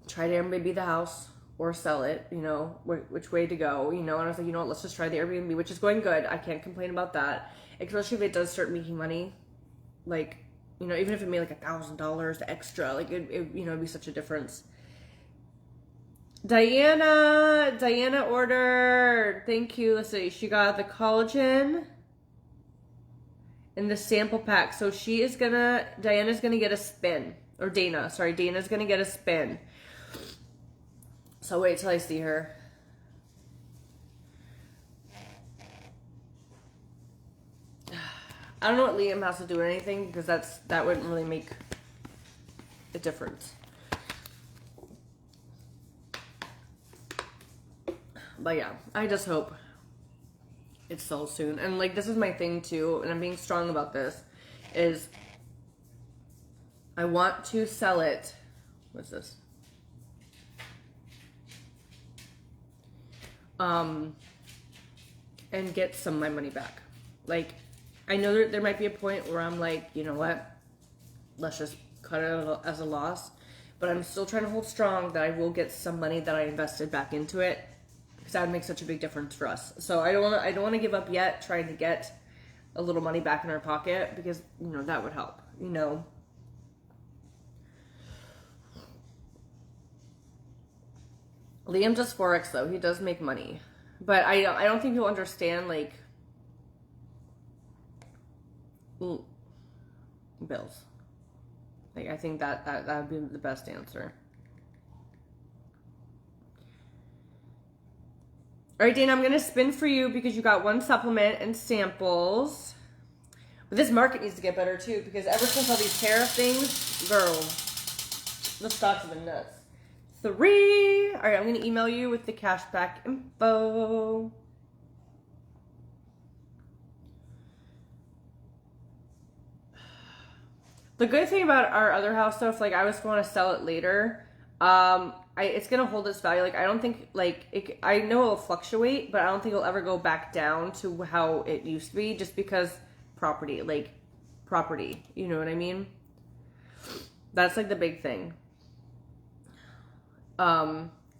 try to Airbnb the house or sell it, you know, which way to go, you know, and I was like, you know what, let's just try the Airbnb, which is going good. I can't complain about that, especially if it does start making money, you know, even if it made $1,000 extra, it'd be such a difference. Diana ordered. Thank you. Let's see. She got the collagen and the sample pack. So Diana's gonna get a spin. Or Dana's gonna get a spin. So wait till I see her. I don't know what Liam has to do or anything because that wouldn't really make a difference. But yeah, I just hope it sells soon. And like, this is my thing too, and I'm being strong about this, is I want to sell it. What's this? And get some of my money back. Like, I know there might be a point where I'm like, you know what? Let's just cut it as a loss. But I'm still trying to hold strong that I will get some money that I invested back into it, because that would make such a big difference for us. So I don't want to give up yet trying to get a little money back in our pocket, because, you know, that would help, you know. Liam does Forex though. He does make money. But I don't think he'll understand, like, bills. Like, I think that would be the best answer. All right, Dana, I'm going to spin for you because you got one supplement and samples. But this market needs to get better, too, because ever since all these tariff things, girl, the stocks have been nuts. 3. All right, I'm going to email you with the cashback info. The good thing about our other house, though, if like I was going to sell it later, it's gonna hold its value. Like, I don't think, like, I know it'll fluctuate, but I don't think it'll ever go back down to how it used to be, just because property, you know what I mean? That's like the big thing.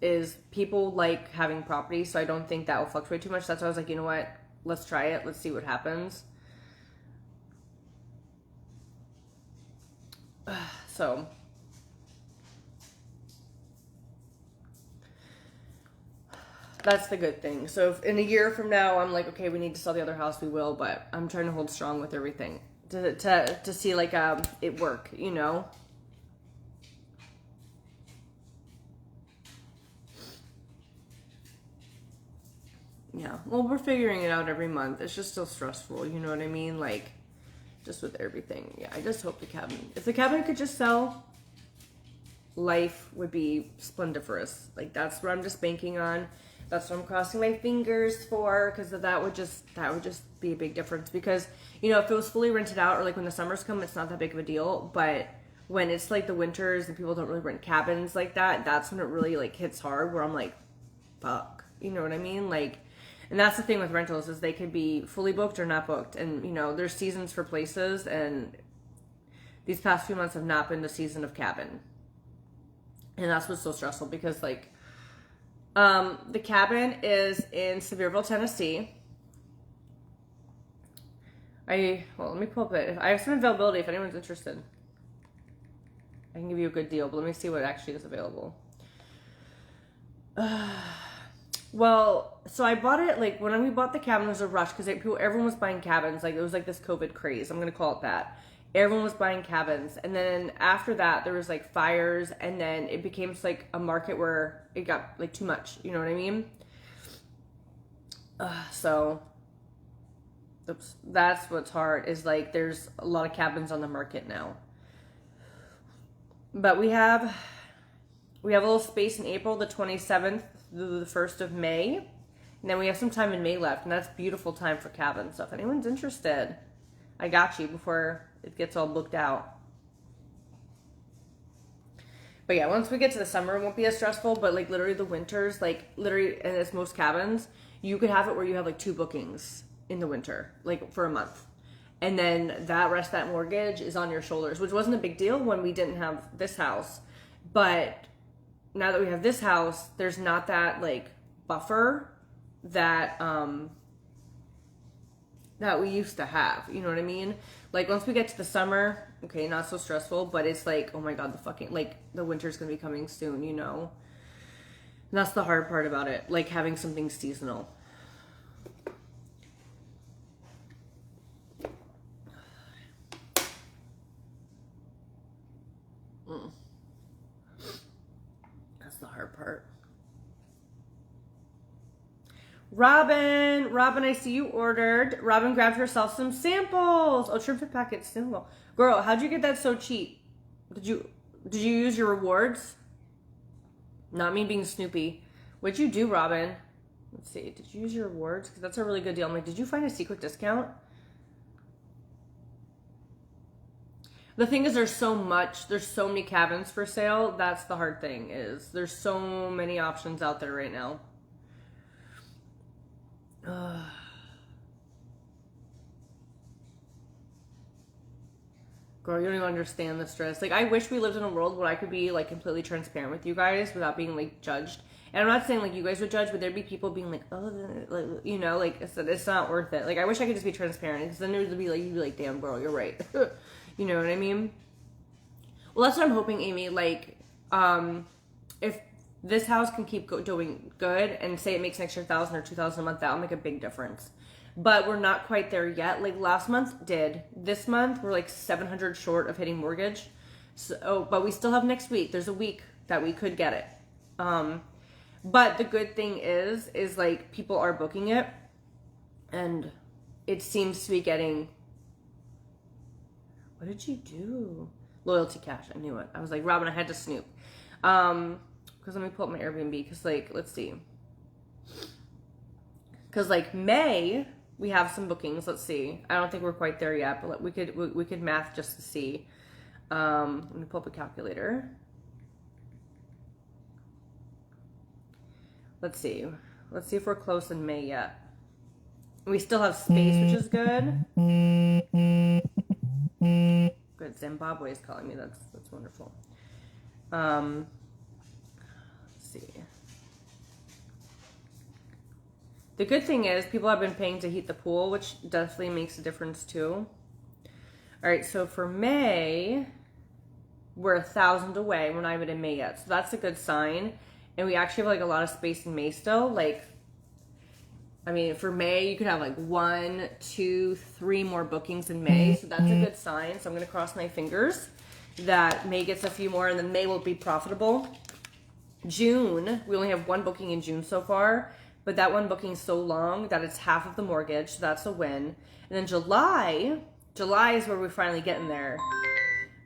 Is people like having property, so I don't think that will fluctuate too much. That's why I was like, you know what? Let's try it. Let's see what happens. So that's the good thing. So if in a year from now I'm like, okay, we need to sell the other house, we will, but I'm trying to hold strong with everything to see like it work, you know. Yeah, well, we're figuring it out every month. It's just still stressful, you know what I mean? Like, just with everything. Yeah, I just hope if the cabinet could just sell, life would be splendiferous. Like, that's what I'm just banking on. That's what I'm crossing my fingers for, because that would just be a big difference. Because, you know, if it was fully rented out, or like when the summers come, it's not that big of a deal. But when it's like the winters and people don't really rent cabins like that, that's when it really like hits hard, where I'm like, fuck, you know what I mean? Like, and that's the thing with rentals, is they could be fully booked or not booked. And, you know, there's seasons for places, and these past few months have not been the season of cabin. And that's what's so stressful, because, like, the cabin is in Sevierville, Tennessee. Let me pull up it. I have some availability if anyone's interested. I can give you a good deal, but let me see what actually is available. Well, so I bought it, like, when we bought the cabin, it was a rush, because everyone was buying cabins. Like, it was like this COVID craze. I'm going to call it that. Everyone was buying cabins. And then after that, there was, like, fires, and then it became just, like, a market where it got, like, too much. You know what I mean? So, that's what's hard, is, like, there's a lot of cabins on the market now. But we have a little space in April, the 27th through the 1st of May. And then we have some time in May left, and that's beautiful time for cabins. So if anyone's interested, I got you before it gets all booked out. But yeah, once we get to the summer, it won't be as stressful. But like literally the winters, like literally, and it's most cabins, you could have it where you have like 2 bookings in the winter, like for a month. And then that rest of that mortgage is on your shoulders, which wasn't a big deal when we didn't have this house. But now that we have this house, there's not that like buffer that that we used to have. You know what I mean? Like once we get to the summer, okay, not so stressful, but it's like, oh my god, the winter's gonna be coming soon, you know. And that's the hard part about it, like having something seasonal. That's the hard part. Robin, I see you ordered. Robin grabbed herself some samples. Oh, shrimp fit packet symbol. Girl, how'd you get that so cheap? Did you use your rewards? Not me being Snoopy. What'd you do, Robin? Let's see. Did you use your rewards? Because that's a really good deal. I'm like, did you find a secret discount? The thing is, there's so many cabins for sale. That's the hard thing is there's so many options out there right now. Girl, you don't even understand the stress. Like, I wish we lived in a world where I could be, like, completely transparent with you guys without being, like, judged. And I'm not saying, like, you guys would judge, but there'd be people being like, oh, like, you know, like, it's not worth it. Like, I wish I could just be transparent. Because then there'd be, like, you'd be like, damn, girl, you're right. You know what I mean? Well, that's what I'm hoping, Amy. Like, if this house can keep doing good and say it makes an extra $1,000 or $2,000 a month, that'll make a big difference. But we're not quite there yet. Like last month did. This month we're like 700 short of hitting mortgage. So, but we still have next week. There's a week that we could get it. But the good thing is like people are booking it, and it seems to be getting. What did you do? Loyalty cash. I knew it. I was like, Robin, I had to snoop. Because let me pull up my Airbnb. Because like, let's see. Because like May. We have some bookings. Let's see. I don't think we're quite there yet, but we could math just to see. Let me pull up a calculator. Let's see. Let's see if we're close in May yet. We still have space, which is good. Good. Zimbabwe is calling me. That's wonderful. Let's see. The good thing is people have been paying to heat the pool, which definitely makes a difference too. All right, so for May, we're 1,000 away. We're not even in May yet, so that's a good sign. And we actually have like a lot of space in May still. Like, I mean, for May, you could have like 1, 2, 3 more bookings in May, so that's a good sign. So I'm gonna cross my fingers that May gets a few more, and then May will be profitable. June, we only have 1 booking in June so far. But that one booking is so long that it's half of the mortgage, so that's a win. And then July is where we're finally getting there.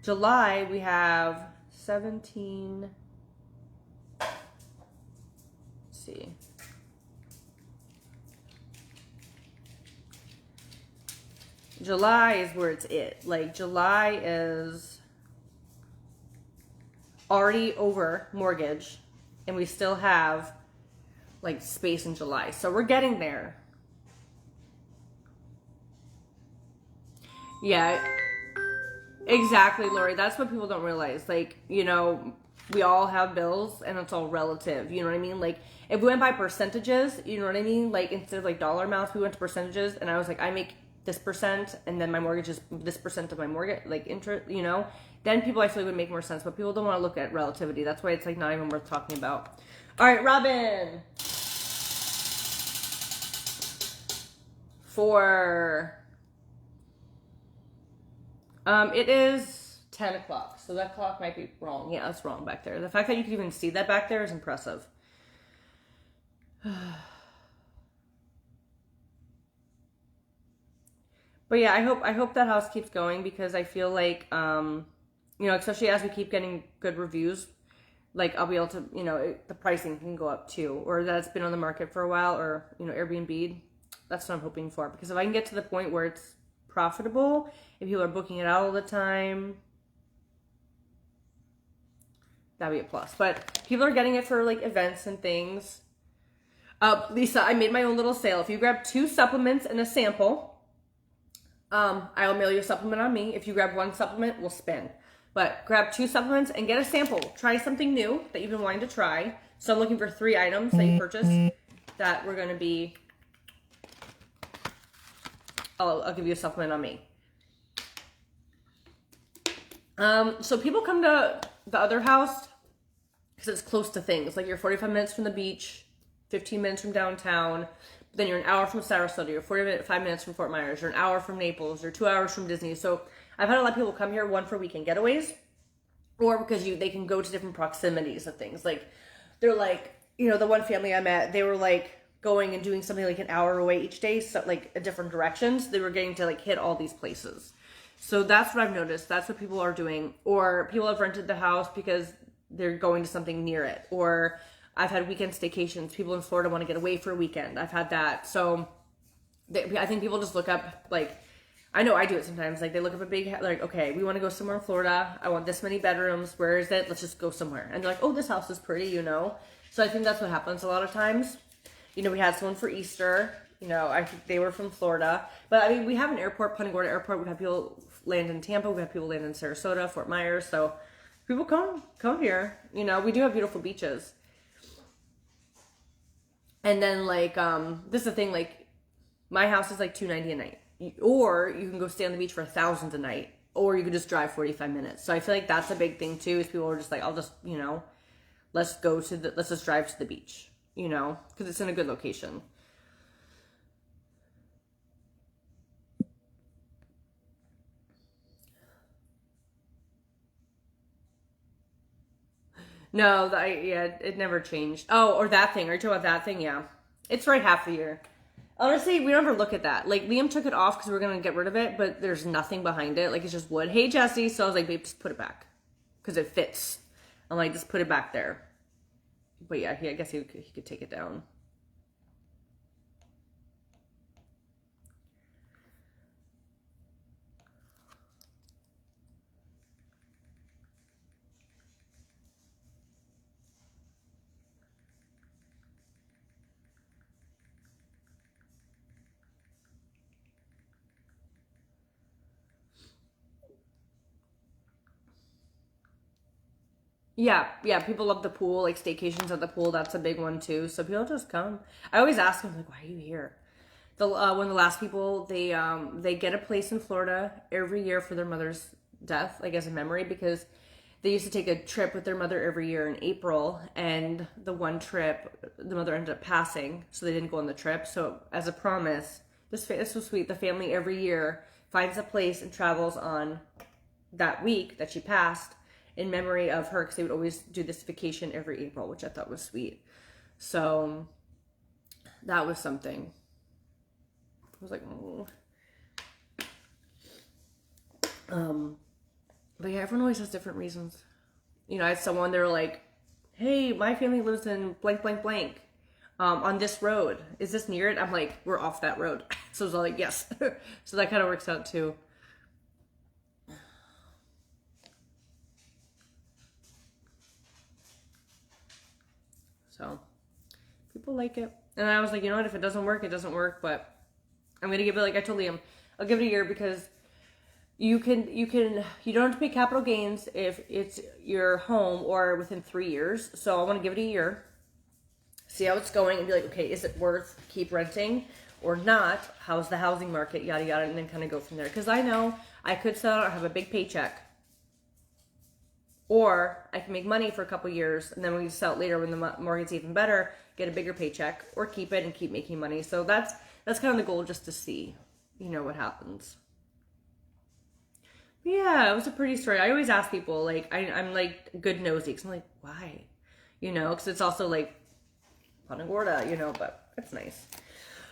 July, we have 17. Let's see. July is where it's it. Like, July is already over mortgage, and we still have like space in July. So we're getting there. Yeah, exactly, Lori. That's what people don't realize. Like, you know, we all have bills and it's all relative. You know what I mean? Like, if we went by percentages, you know what I mean? Like, instead of like dollar amounts, we went to percentages, and I was like, I make this percent, and then my mortgage is this percent of my mortgage, like interest, you know? Then people actually would make more sense, but people don't want to look at relativity. That's why it's like not even worth talking about. All right, Robin. It is 10 o'clock, so that clock might be wrong. Yeah, that's wrong back there. The fact that you can even see that back there is impressive. But yeah, I hope that house keeps going, because I feel like, you know, especially as we keep getting good reviews, like I'll be able to, you know, the pricing can go up too, or that it's been on the market for a while, or, you know, Airbnb. That's what I'm hoping for, because if I can get to the point where it's profitable, if people are booking it out all the time, that'd be a plus. But people are getting it for like events and things. Lisa, I made my own little sale. If you grab 2 supplements and a sample, I'll mail you a supplement on me. If you grab 1 supplement, we'll spin. But grab 2 supplements and get a sample. Try something new that you've been wanting to try. So I'm looking for 3 items that you purchase that we're going to be... I'll give you a supplement on me. So people come to the other house because it's close to things. Like you're 45 minutes from the beach, 15 minutes from downtown, then you're an hour from Sarasota, you're 45 minutes from Fort Myers, you're an hour from Naples, you're 2 hours from Disney. So I've had a lot of people come here, one for weekend getaways, or because they can go to different proximities of things. Like they're like, you know, the one family I met, they were like going and doing something like an hour away each day, so like a different directions. They were getting to like hit all these places. So that's what I've noticed. That's what people are doing. Or people have rented the house because they're going to something near it. Or I've had weekend staycations. People in Florida want to get away for a weekend. I've had that. So I think people just look up, like, I know I do it sometimes. Like, they look up a big, like, okay, we want to go somewhere in Florida. I want this many bedrooms. Where is it? Let's just go somewhere. And they're like, oh, this house is pretty, you know? So I think that's what happens a lot of times. You know, we had someone for Easter. You know, I think they were from Florida. But, I mean, we have an airport, Punta Gorda Airport. We've had people land in Tampa. We've had people land in Sarasota, Fort Myers. So people come here. You know, we do have beautiful beaches. And then, like, this is the thing, like, my house is like $290 a night. Or you can go stay on the beach for $1,000 a night. Or you could just drive 45 minutes. So I feel like that's a big thing, too, is people are just like, I'll just, you know, let's just drive to the beach, you know, because it's in a good location. No, it never changed. Oh, or that thing. Are you talking about that thing? Yeah. It's right half the year. Honestly, we never look at that. Like, Liam took it off because we were going to get rid of it, but there's nothing behind it. Like, it's just wood. Hey, Jesse. So I was like, babe, just put it back. Because it fits. I'm like, just put it back there. But yeah, I guess he could take it down. Yeah, people love the pool, like staycations at the pool. That's a big one too. So people just come. I always ask them, like, why are you here? One of the last people, they get a place in Florida every year for their mother's death, like as a memory, because they used to take a trip with their mother every year in April, and the one trip, the mother ended up passing, so they didn't go on the trip. So as a promise, this was sweet. The family every year finds a place and travels on that week that she passed in memory of her, because they would always do this vacation every April, which I thought was sweet. So that was something. I was like, oh. But yeah, everyone always has different reasons. You know, I had someone, they were like, hey, my family lives in blank, blank, blank, on this road. Is this near it? I'm like, we're off that road. So I was like, yes. So that kind of works out too. So people like it. And I was like, you know what, if it doesn't work, it doesn't work. But I'm going to give it, like I told Liam, I'll give it a year, because you don't have to pay capital gains if it's your home or within 3 years. So I want to give it a year, see how it's going, and be like, okay, is it worth keep renting or not? How's the housing market, yada, yada, and then kind of go from there. Because I know I could sell it or have a big paycheck, or I can make money for a couple years, and then we can sell it later when the market's even better, get a bigger paycheck, or keep it and keep making money. So that's kind of the goal, just to see, you know, what happens. But yeah, it was a pretty story. I always ask people, like, I'm like good nosy, because I'm like, why? You know, because it's also like Punta Gorda, you know, but it's nice.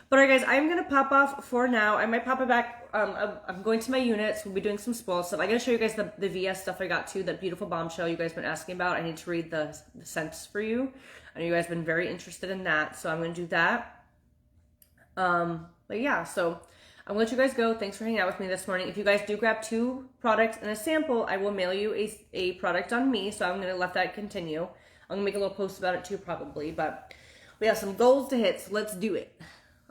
But alright guys, I'm going to pop off for now. I might pop it back. I'm going to my units. We'll be doing some spoil stuff. I got to show you guys the VS stuff I got too. That beautiful bombshell you guys been asking about. I need to read the scents for you. I know you guys been very interested in that. So I'm going to do that. But yeah, so I'm going to let you guys go. Thanks for hanging out with me this morning. If you guys do grab 2 products and a sample, I will mail you a product on me. So I'm going to let that continue. I'm going to make a little post about it too probably. But we have some goals to hit, so let's do it.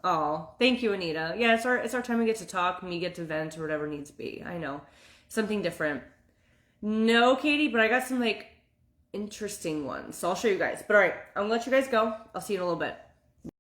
Oh, thank you, Anita. Yeah, it's our time we get to talk, me get to vent, or whatever needs to be. I know. Something different. No, Katie, but I got some, like, interesting ones. So I'll show you guys. But all right, I'm going to let you guys go. I'll see you in a little bit.